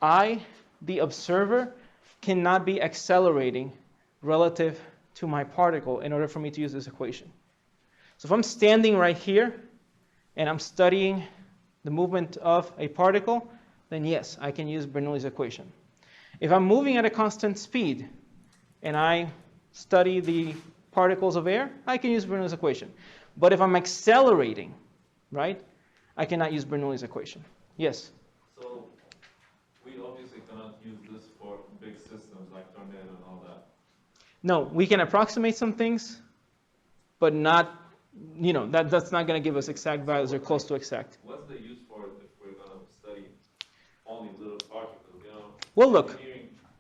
I, the observer, cannot be accelerating relative to my particle in order for me to use this equation. So if I'm standing right here and I'm studying the movement of a particle, then yes, I can use Bernoulli's equation. If I'm moving at a constant speed and I study the particles of air, I can use Bernoulli's equation. But if I'm accelerating, right, I cannot use Bernoulli's equation. Yes? So we obviously cannot use this for big systems like tornado and all that. No, we can approximate some things, but not, that's not going to give us exact values or close to exact. What's the use for it if we're going to study only little particles, Well, look.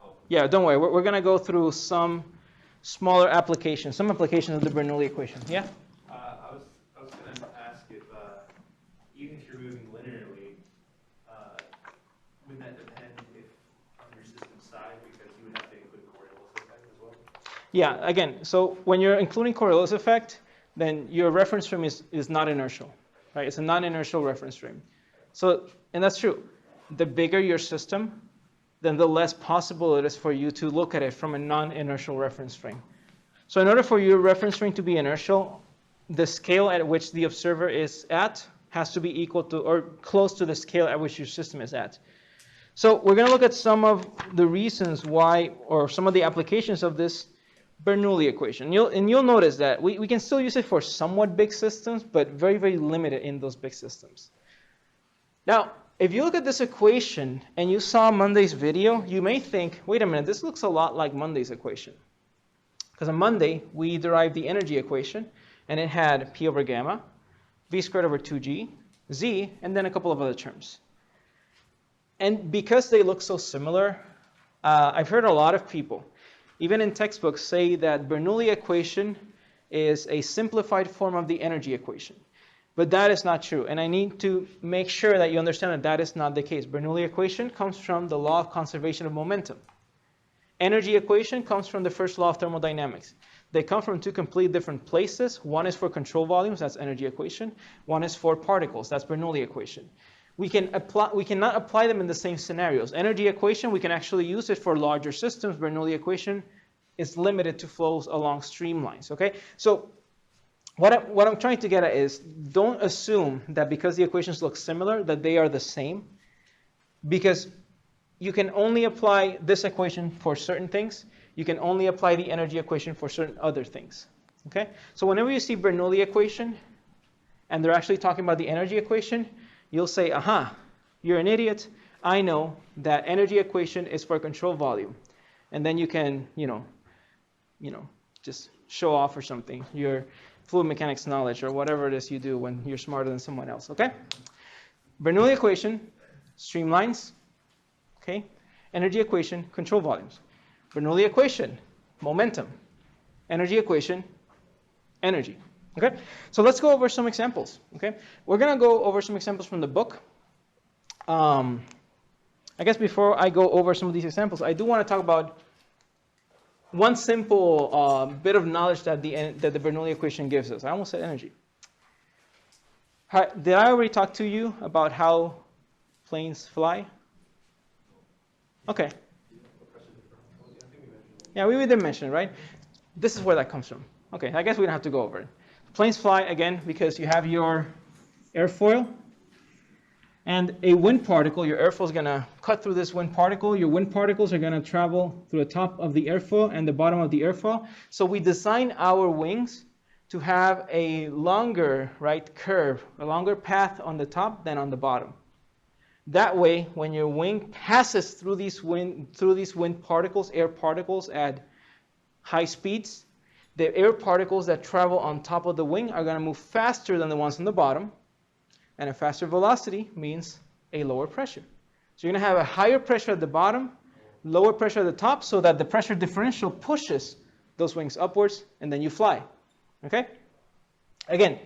Oh. Yeah, don't worry. We're going to go through some smaller applications, some applications of the Bernoulli equation. Yeah? I was going to ask if, even if you're moving linearly, would that depend if on your system side, because you would have to include Coriolis effect as well? Yeah, again, so when you're including Coriolis effect, then your reference frame is not inertial, right? It's a non-inertial reference frame. So, and that's true. The bigger your system, then the less possible it is for you to look at it from a non-inertial reference frame. So in order for your reference frame to be inertial, the scale at which the observer is at has to be equal to or close to the scale at which your system is at. So we're going to look at some of the reasons why, or some of the applications of this Bernoulli equation. You'll notice that we can still use it for somewhat big systems, but very, very limited in those big systems. Now, if you look at this equation and you saw Monday's video, you may think, wait a minute, this looks a lot like Monday's equation. Because on Monday, we derived the energy equation, and it had P over gamma, V squared over 2G, Z, and then a couple of other terms. And because they look so similar, I've heard a lot of people, even in textbooks, say that Bernoulli equation is a simplified form of the energy equation. But that is not true, and I need to make sure that you understand that that is not the case. Bernoulli equation comes from the law of conservation of momentum. Energy equation comes from the first law of thermodynamics. They come from two completely different places. One is for control volumes, that's energy equation. One is for particles, that's Bernoulli equation. We cannot apply them in the same scenarios. Energy equation, we can actually use it for larger systems. Bernoulli equation is limited to flows along streamlines, okay? So what I'm trying to get at is, don't assume that because the equations look similar that they are the same, because you can only apply this equation for certain things. You can only apply the energy equation for certain other things. Okay? So whenever you see Bernoulli equation, and they're actually talking about the energy equation, you'll say, aha, you're an idiot. I know that energy equation is for control volume. And then you can, just show off or something, your fluid mechanics knowledge or whatever it is you do when you're smarter than someone else, okay? Bernoulli equation, streamlines, okay? Energy equation, control volumes. Bernoulli equation, momentum. Energy equation, energy. Okay, so let's go over some examples. Okay, we're gonna go over some examples from the book. I guess before I go over some of these examples, I do want to talk about one simple bit of knowledge that the Bernoulli equation gives us. I almost said energy. Did I already talk to you about how planes fly? Okay. Yeah, we did mention it, right? This is where that comes from. Okay, I guess we don't have to go over it. Planes fly, again, because you have your airfoil and a wind particle. Your airfoil is going to cut through this wind particle. Your wind particles are going to travel through the top of the airfoil and the bottom of the airfoil. So we design our wings to have a longer curve, a longer path on the top than on the bottom. That way, when your wing passes through these wind particles, air particles at high speeds, the air particles that travel on top of the wing are going to move faster than the ones on the bottom. And a faster velocity means a lower pressure. So you're going to have a higher pressure at the bottom, lower pressure at the top, so that the pressure differential pushes those wings upwards, and then you fly. Okay? Again,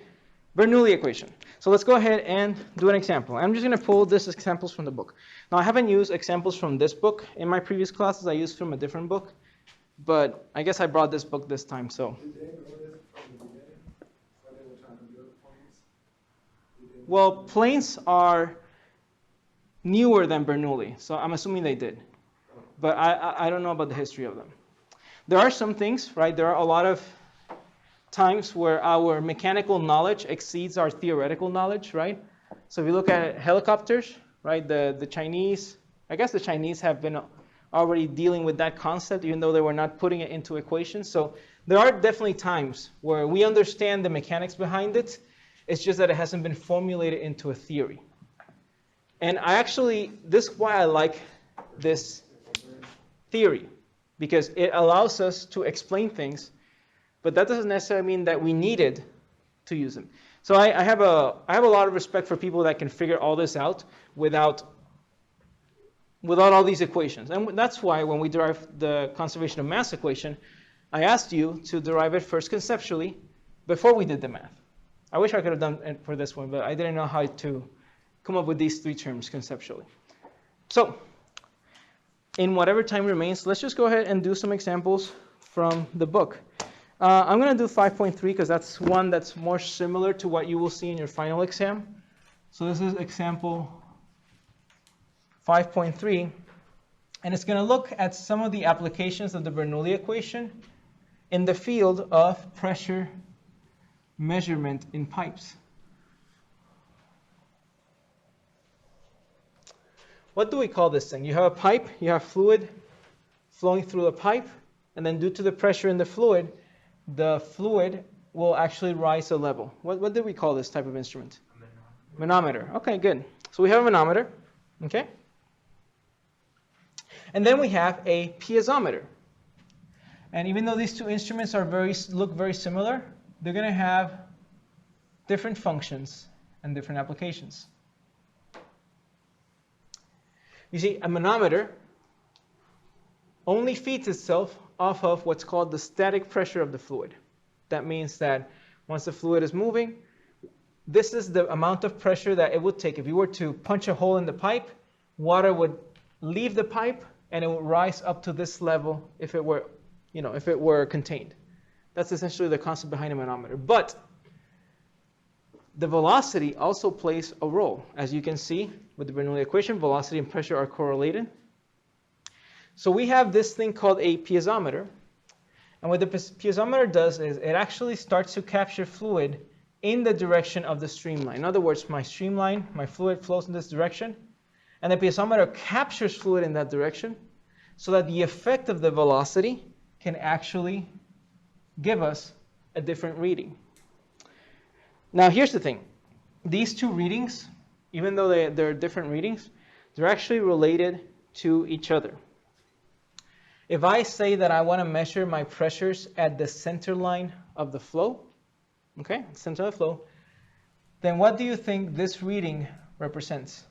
Bernoulli equation. So let's go ahead and do an example. I'm just going to pull these examples from the book. Now, I haven't used examples from this book in my previous classes. I used from a different book. But I guess I brought this book this time, so. Did they know this from the beginning? When they were trying to build planes? Well, planes are newer than Bernoulli, so I'm assuming they did. But I don't know about the history of them. There are some things, right? There are a lot of times where our mechanical knowledge exceeds our theoretical knowledge, right? So if you look at helicopters, right? The Chinese, I guess the Chinese have been already dealing with that concept, even though they were not putting it into equations. So there are definitely times where we understand the mechanics behind it. It's just that it hasn't been formulated into a theory. And this is why I like this theory, because it allows us to explain things, but that doesn't necessarily mean that we needed to use them. So I have a lot of respect for people that can figure all this out without all these equations. And that's why when we derive the conservation of mass equation, I asked you to derive it first conceptually before we did the math. I wish I could have done it for this one, but I didn't know how to come up with these three terms conceptually. So in whatever time remains, let's just go ahead and do some examples from the book. I'm going to do 5.3 because that's one that's more similar to what you will see in your final exam. So this is example 5.3, and it's going to look at some of the applications of the Bernoulli equation in the field of pressure measurement in pipes. What do we call this thing? You have a pipe, you have fluid flowing through the pipe, and then due to the pressure in the fluid will actually rise a level. What do we call this type of instrument? A manometer. Okay, good. So we have a manometer, okay? And then we have a piezometer. And even though these two instruments look very similar, they're going to have different functions and different applications. You see, a manometer only feeds itself off of what's called the static pressure of the fluid. That means that once the fluid is moving, this is the amount of pressure that it would take. If you were to punch a hole in the pipe, water would leave the pipe and it would rise up to this level if it were contained. That's essentially the concept behind a manometer. But the velocity also plays a role. As you can see with the Bernoulli equation, velocity and pressure are correlated. So we have this thing called a piezometer. And what the piezometer does is it actually starts to capture fluid in the direction of the streamline. In other words, my streamline, my fluid flows in this direction. And the piezometer captures fluid in that direction so that the effect of the velocity can actually give us a different reading. Now here's the thing. These two readings, even though they're different readings, they're actually related to each other. If I say that I want to measure my pressures at the center line of the flow, okay, center of the flow, then what do you think this reading represents?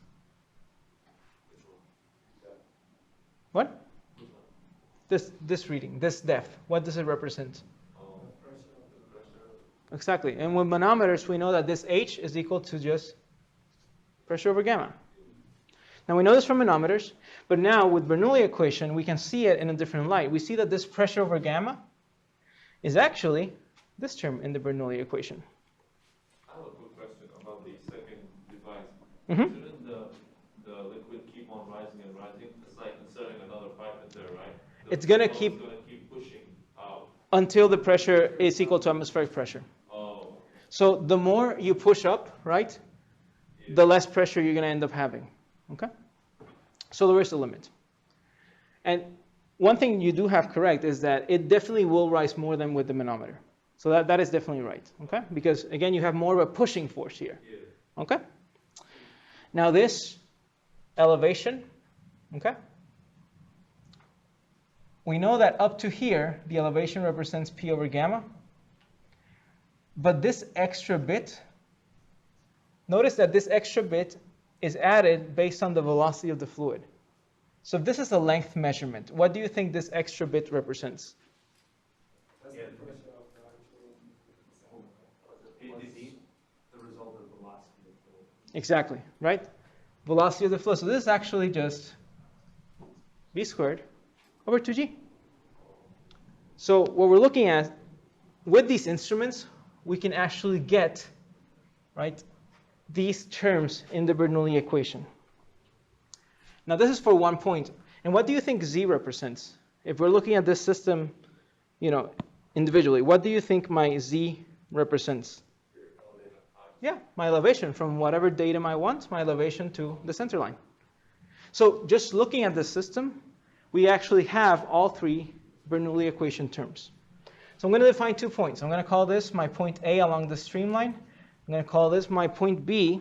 What? This reading, this depth, what does it represent? Exactly. And with manometers, we know that this H is equal to just pressure over gamma. Now we know this from manometers, but now with Bernoulli equation, we can see it in a different light. We see that this pressure over gamma is actually this term in the Bernoulli equation. I have a quick question about the second device. Mm-hmm. Shouldn't the liquid keep on rising and rising? It's like inserting another pipe in there, right? It's going to flow keep is gonna keep pushing out. Until the pressure is equal to atmospheric pressure. Oh. So the more you push up, right, Yeah. the less pressure you're going to end up having. Okay? So there is a limit. And one thing you do have correct is that it definitely will rise more than with the manometer. So that is definitely right. Okay? Because again, you have more of a pushing force here. Yeah. Okay? Now this elevation, okay? We know that up to here, the elevation represents P over gamma. But this extra bit, notice that this extra bit is added based on the velocity of the fluid. So if this is a length measurement, what do you think this extra bit represents? That's Yeah. the pressure of the actual The result of velocity of flow. Exactly, right? Velocity of the flow. So this is actually just v squared over 2g. So what we're looking at, with these instruments, we can actually get, right, these terms in the Bernoulli equation. Now this is for one point. And what do you think z represents? If we're looking at this system, individually, what do you think my z represents? Yeah, my elevation from whatever datum I want, my elevation to the center line. So just looking at the system, we actually have all three Bernoulli equation terms. So I'm going to define 2 points. I'm going to call this my point A along the streamline. I'm going to call this my point B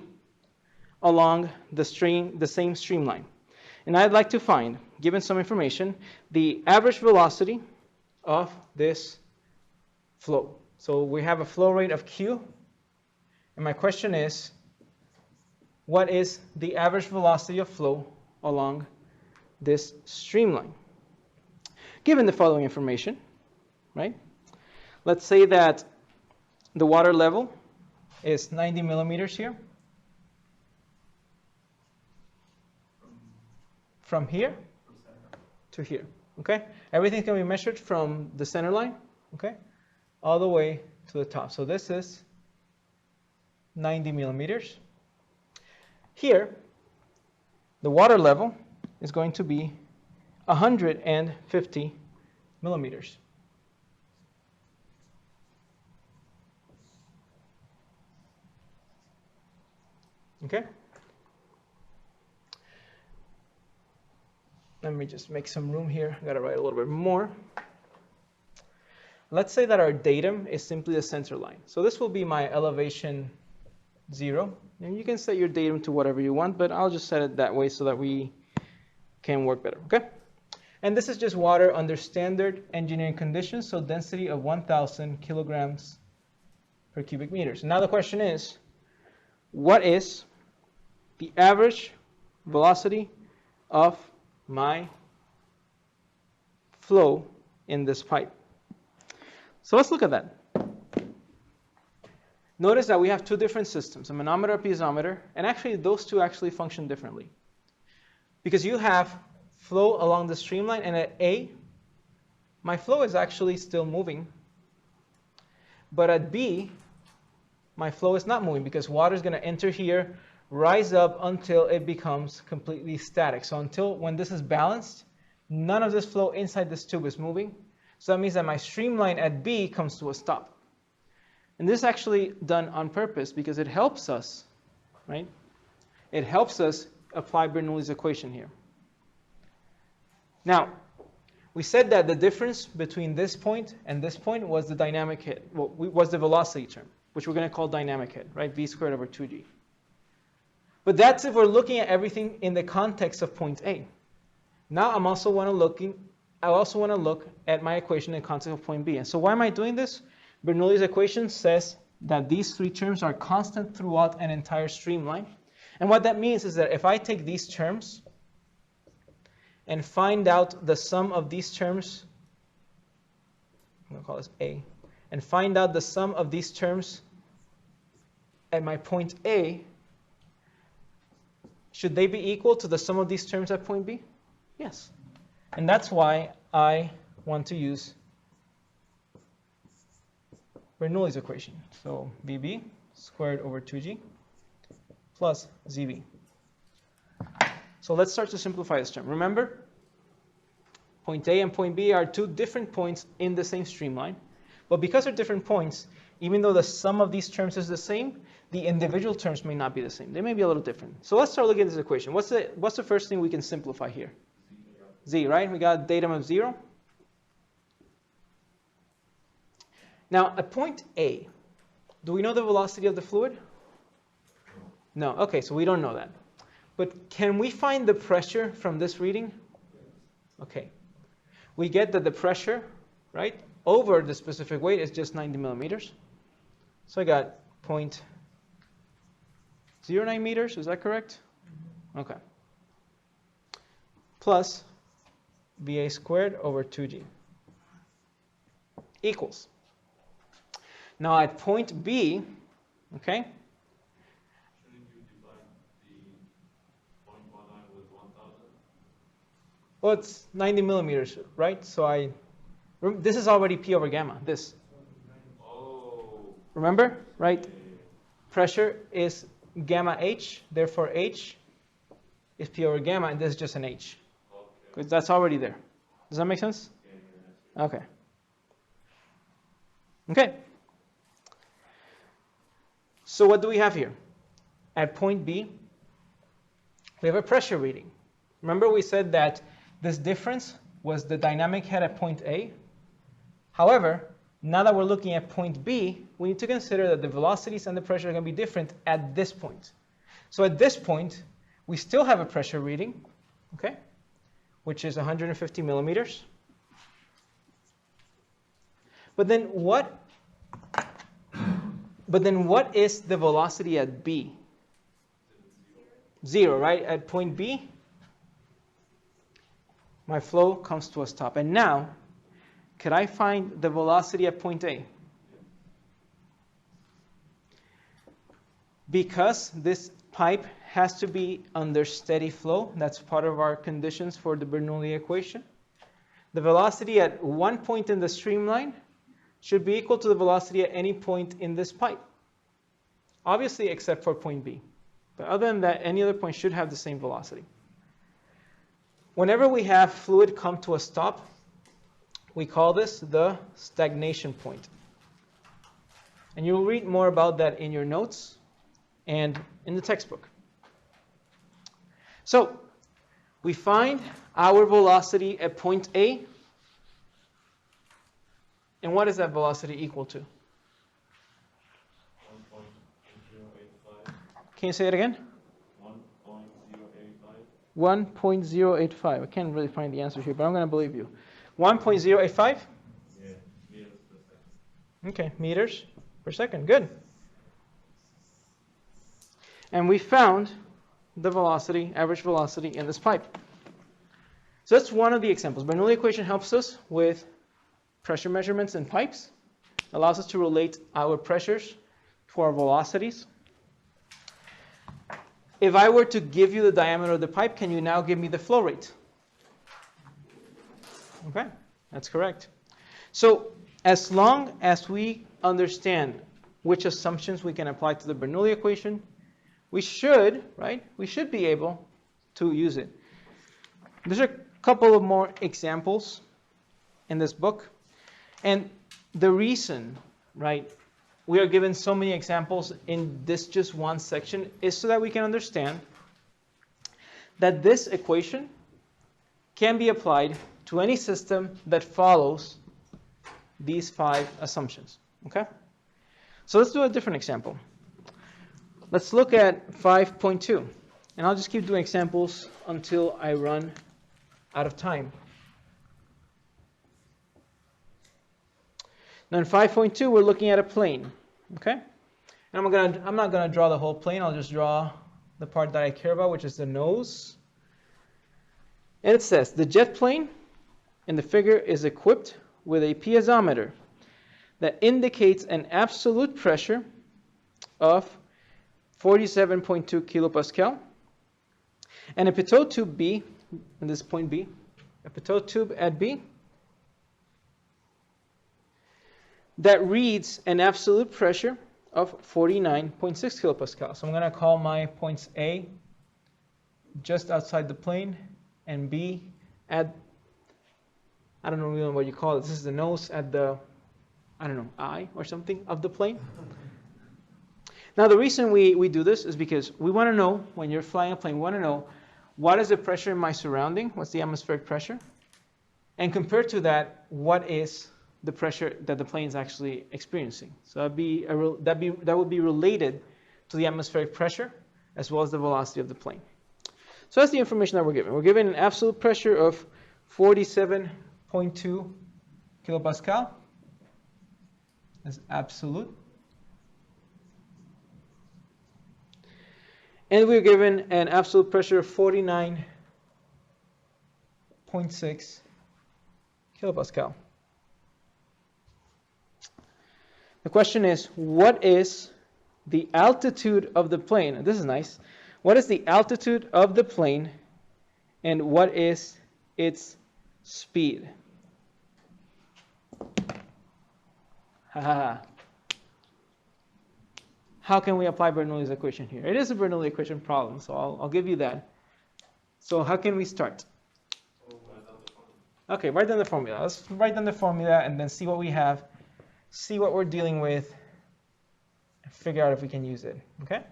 along the same streamline. And I'd like to find, given some information, the average velocity of this flow. So we have a flow rate of Q. And my question is, what is the average velocity of flow along this streamline? Given the following information, right? Let's say that the water level is 90 millimeters here. From here to here, okay? Everything can be measured from the center line, okay, all the way to the top. So this is 90 millimeters. Here, the water level is going to be 150 millimeters. Okay? Let me just make some room here. I gotta write a little bit more. Let's say that our datum is simply the center line. So this will be my elevation 0. And you can set your datum to whatever you want, but I'll just set it that way so that we can work better, okay? And this is just water under standard engineering conditions, so density of 1,000 kilograms per cubic meters. Now the question is, what is the average velocity of my flow in this pipe? So let's look at that. Notice that we have two different systems, a manometer, a piezometer, and actually those two actually function differently. Because you have flow along the streamline, and at A, my flow is actually still moving. But at B, my flow is not moving because water is going to enter here, rise up until it becomes completely static. So until when this is balanced, none of this flow inside this tube is moving. So that means that my streamline at B comes to a stop. And this is actually done on purpose because it helps us, right? It helps us apply Bernoulli's equation here. Now, we said that the difference between this point and this point was the dynamic head, was the velocity term, which we're going to call dynamic head, right? V squared over 2g. But that's if we're looking at everything in the context of point A. Now I also want to look at my equation in the context of point B. And so why am I doing this? Bernoulli's equation says that these three terms are constant throughout an entire streamline. And what that means is that if I take these terms and find out the sum of these terms, I'm going to call this A, and find out the sum of these terms at my point A, should they be equal to the sum of these terms at point B? Yes. And that's why I want to use Bernoulli's equation. So BB squared over 2G plus ZB. So let's start to simplify this term. Remember, point A and point B are two different points in the same streamline. But because they're different points, even though the sum of these terms is the same, the individual terms may not be the same. They may be a little different. So let's start looking at this equation. What's the first thing we can simplify here? Z, right? We got datum of 0. Now, at point A, do we know the velocity of the fluid? No. Okay, so we don't know that. But can we find the pressure from this reading? Okay. We get that the pressure, right, over the specific weight is just 90 millimeters. So I got 0.09 meters, is that correct? Okay. Plus VA squared over 2G equals. Now at point B, okay? Shouldn't you divide the 0.19 with 1,000? Well, it's 90 millimeters, right? So this is already P over gamma, this. Oh. Remember, right? Pressure is gamma H, therefore H is P over gamma, and this is just an H. Because that's already there. Does that make sense? Okay. Okay. So what do we have here? At point B, we have a pressure reading. Remember we said that this difference was the dynamic head at point A. However, now that we're looking at point B, we need to consider that the velocities and the pressure are going to be different at this point. So at this point, we still have a pressure reading, okay, which is 150 millimeters. But then what is the velocity at B? 0, right? At point B, my flow comes to a stop. And now, could I find the velocity at point A? Because this pipe has to be under steady flow, that's part of our conditions for the Bernoulli equation. The velocity at one point in the streamline should be equal to the velocity at any point in this pipe. Obviously, except for point B. But other than that, any other point should have the same velocity. Whenever we have fluid come to a stop, we call this the stagnation point. And you'll read more about that in your notes and in the textbook. So, we find our velocity at point A. And what is that velocity equal to? 1.085. Can you say it again? 1.085. 1.085. I can't really find the answer here, but I'm going to believe you. 1.085? Yeah, meters per second. Okay, meters per second. Good. And we found the velocity, average velocity in this pipe. So that's one of the examples. Bernoulli equation helps us with pressure measurements in pipes. Allows us to relate our pressures to our velocities. If I were to give you the diameter of the pipe, can you now give me the flow rate? Okay, that's correct. So as long as we understand which assumptions we can apply to the Bernoulli equation, we should, right? We should be able to use it. There's a couple of more examples in this book. And the reason, right, we are given so many examples in this just one section is so that we can understand that this equation can be applied to any system that follows these 5 assumptions. Okay? So let's do a different example. Let's look at 5.2. And I'll just keep doing examples until I run out of time. Now in 5.2, we're looking at a plane. Okay? And I'm not going to draw the whole plane. I'll just draw the part that I care about, which is the nose. And it says, the jet plane in the figure is equipped with a piezometer that indicates an absolute pressure of 47.2 kilopascal, and a pitot tube B, and this is point B, a pitot tube at B, that reads an absolute pressure of 49.6 kilopascal. So I'm going to call my points A just outside the plane, and B at, I don't know really what you call it. This is the nose at the, I don't know, eye or something of the plane. Now the reason we do this is because we want to know, when you're flying a plane, we want to know what is the pressure in my surrounding, what's the atmospheric pressure, and compared to that, what is the pressure that the plane is actually experiencing. So that would be related to the atmospheric pressure as well as the velocity of the plane. So that's the information that we're given. We're given an absolute pressure of 47.2 kilopascal. That's absolute. And we're given an absolute pressure of 49.6 kilopascal. The question is, what is the altitude of the plane? And this is nice. What is the altitude of the plane, and what is its speed? How can we apply Bernoulli's equation here? It is a Bernoulli equation problem, so I'll give you that. So how can we start? Okay, write down the formula. Let's write down the formula and then see what we have, see what we're dealing with, and figure out if we can use it. Okay?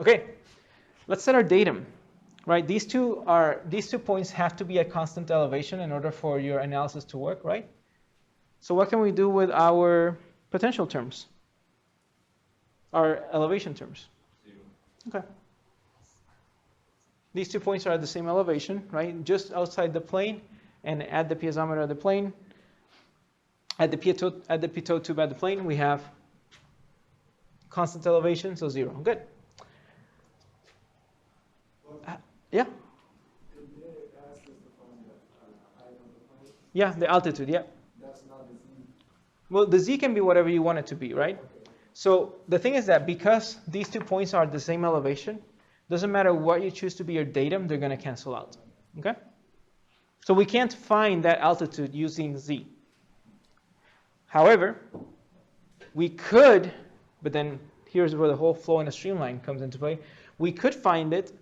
Okay, let's set our datum. Right, these two points have to be at constant elevation in order for your analysis to work, right? So what can we do with our potential terms? Our elevation terms. Okay. These 2 points are at the same elevation, right? Just outside the plane, and at the piezometer of the plane, at the pitot tube at the plane, we have constant elevation, so 0. Good. Yeah. Did they ask us to find the height of the plane? Yeah, the altitude. Yeah. That's not the Z. Well, the Z can be whatever you want it to be, right? Okay. So the thing is that because these 2 points are the same elevation, doesn't matter what you choose to be your datum, they're going to cancel out. Okay? So we can't find that altitude using Z. However, we could, but then here's where the whole flow in a streamline comes into play. We could find it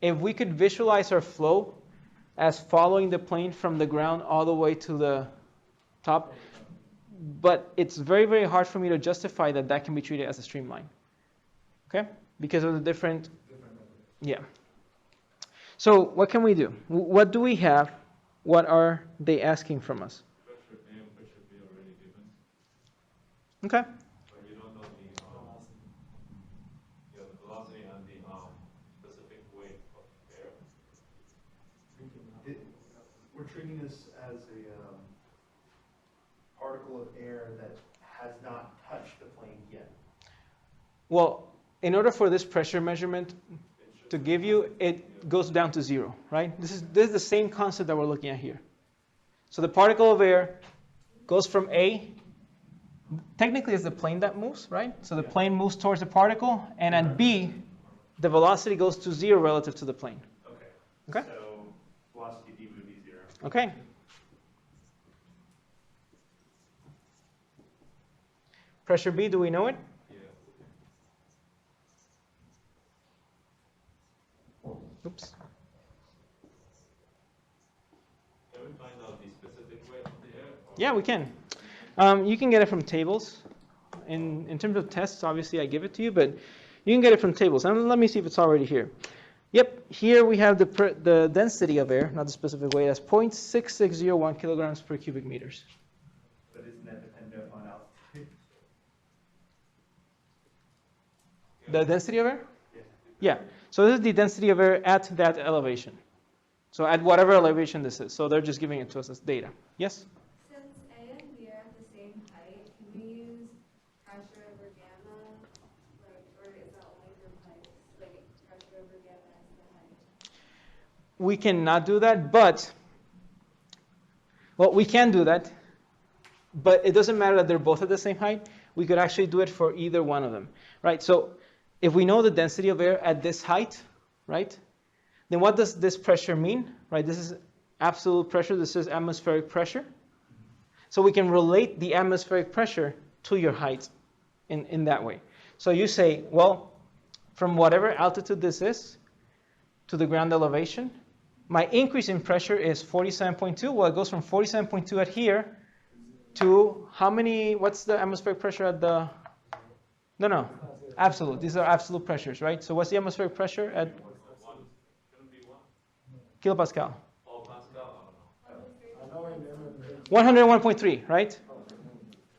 if we could visualize our flow as following the plane from the ground all the way to the top. But it's very, very hard for me to justify that that can be treated as a streamline. Okay? Because of the different. Yeah. So what can we do? What do we have? What are they asking from us? Pressure A and pressure B already given. Okay. But you don't know the velocity and the specific weight of air. We're treating this as a particle of air that has not touched the plane yet. Well, in order for this pressure measurement to give you, it goes down to 0, right? This is the same concept that we're looking at here. So the particle of air goes from A. Technically, it's the plane that moves, right? So the plane moves towards the particle, and at B, the velocity goes to 0 relative to the plane. Okay. Okay? So velocity d would be 0. Okay. Pressure B, do we know it? Yeah. Oops. Can we find out the specific weight of the air? Yeah, we can. You can get it from tables. In terms of tests, obviously I give it to you, but you can get it from tables. And let me see if it's already here. Yep, here we have the density of air, not the specific weight, as 0.6601 kilograms per cubic meters. But isn't that dependent on altitude? The density of air? Yeah. So this is the density of air at that elevation. So at whatever elevation this is. So they're just giving it to us as data. Yes? Since A and B are at the same height, can we use pressure over gamma? Or is that only for height? Like pressure over gamma is the height? We cannot do that, but, well, we can do that, but it doesn't matter that they're both at the same height. We could actually do it for either one of them, right? So if we know the density of air at this height, right, then what does this pressure mean, right? This is absolute pressure. This is atmospheric pressure. So we can relate the atmospheric pressure to your height in that way. So you say, well, from whatever altitude this is to the ground elevation, my increase in pressure is 47.2. Well, it goes from 47.2 at here to how many, what's the atmospheric pressure at the, no, absolute. These are absolute pressures, right? So what's the atmospheric pressure at kilopascal? 101.3, right?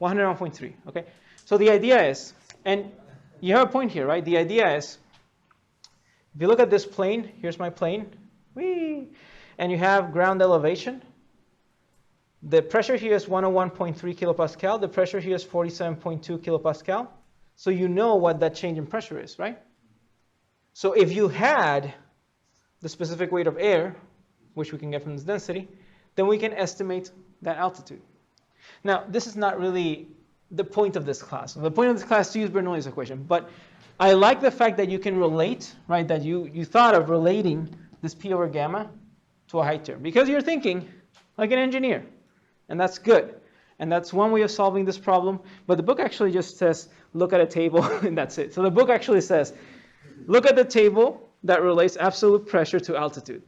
101.3, okay? So the idea is, and you have a point here, right? The idea is, if you look at this plane, here's my plane, whee, and you have ground elevation. The pressure here is 101.3 kilopascal. The pressure here is 47.2 kilopascal. So you know what that change in pressure is, right? So if you had the specific weight of air, which we can get from this density, then we can estimate that altitude. Now, this is not really the point of this class. The point of this class is to use Bernoulli's equation, but I like the fact that you can relate, right, that you thought of relating this P over gamma to a height term, because you're thinking like an engineer, and that's good. And that's one way of solving this problem, but the book actually just says, look at a table, and that's it. So the book actually says, look at the table that relates absolute pressure to altitude.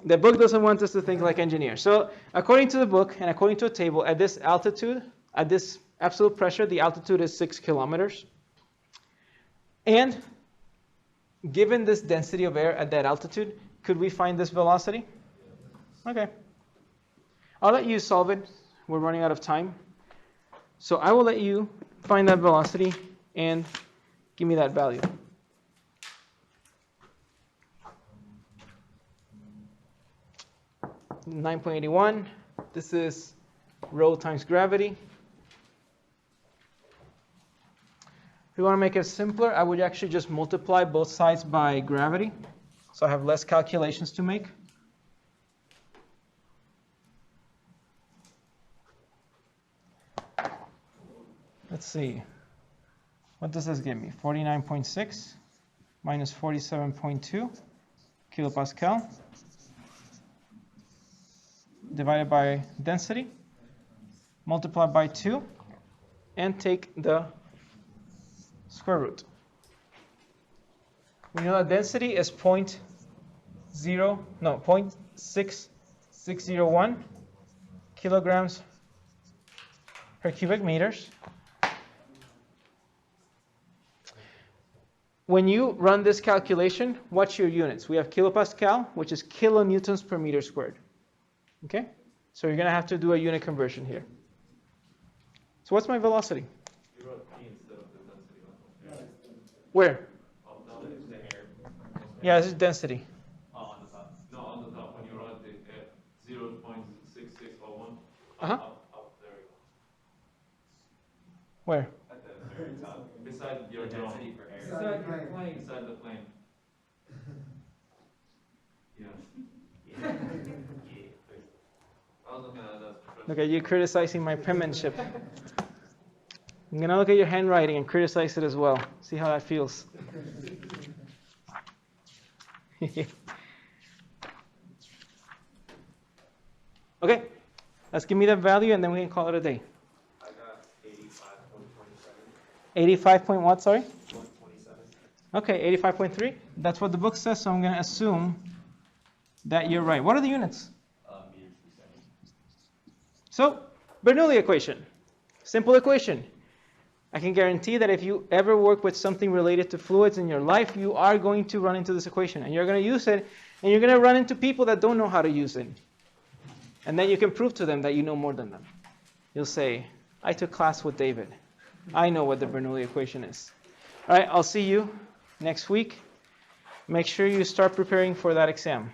The book doesn't want us to think like engineers. So according to the book and according to a table, at this altitude, at this absolute pressure, the altitude is 6 kilometers. And given this density of air at that altitude, could we find this velocity? Okay. I'll let you solve it. We're running out of time. So I will let you find that velocity and give me that value. $9.81. This is rho times gravity. If you want to make it simpler, I would actually just multiply both sides by gravity. So I have less calculations to make. Let's see. What does this give me? 49.6 minus 47.2 kilopascal divided by density, multiply by 2, and take the square root. We know that density is 0.6601 kilograms per cubic meters. When you run this calculation, what's your units? We have kilopascal, which is kilonewtons per meter squared. Okay? So you're going to have to do a unit conversion here. So what's my velocity? You wrote P instead of the density. Where? Oh, no, it's the air. Yeah, this is density. Oh, on the top. No, on the top. When you wrote the 0.6601. Uh-huh. Up there you go. Where? At the very top. Beside your density for air. Beside your plane. Beside the plane. Yeah. I was looking at that. Look at you criticizing my penmanship. I'm going to look at your handwriting and criticize it as well. See how that feels. Okay, let's give me that value and then we can call it a day. I got 85.27. 85 point what, sorry? 127. Okay, 85.3. That's what the book says, so I'm going to assume that you're right. What are the units? Meters per second. So Bernoulli equation. Simple equation. I can guarantee that if you ever work with something related to fluids in your life, you are going to run into this equation. And you're going to use it. And you're going to run into people that don't know how to use it. And then you can prove to them that you know more than them. You'll say, I took class with David. I know what the Bernoulli equation is. All right, I'll see you next week. Make sure you start preparing for that exam.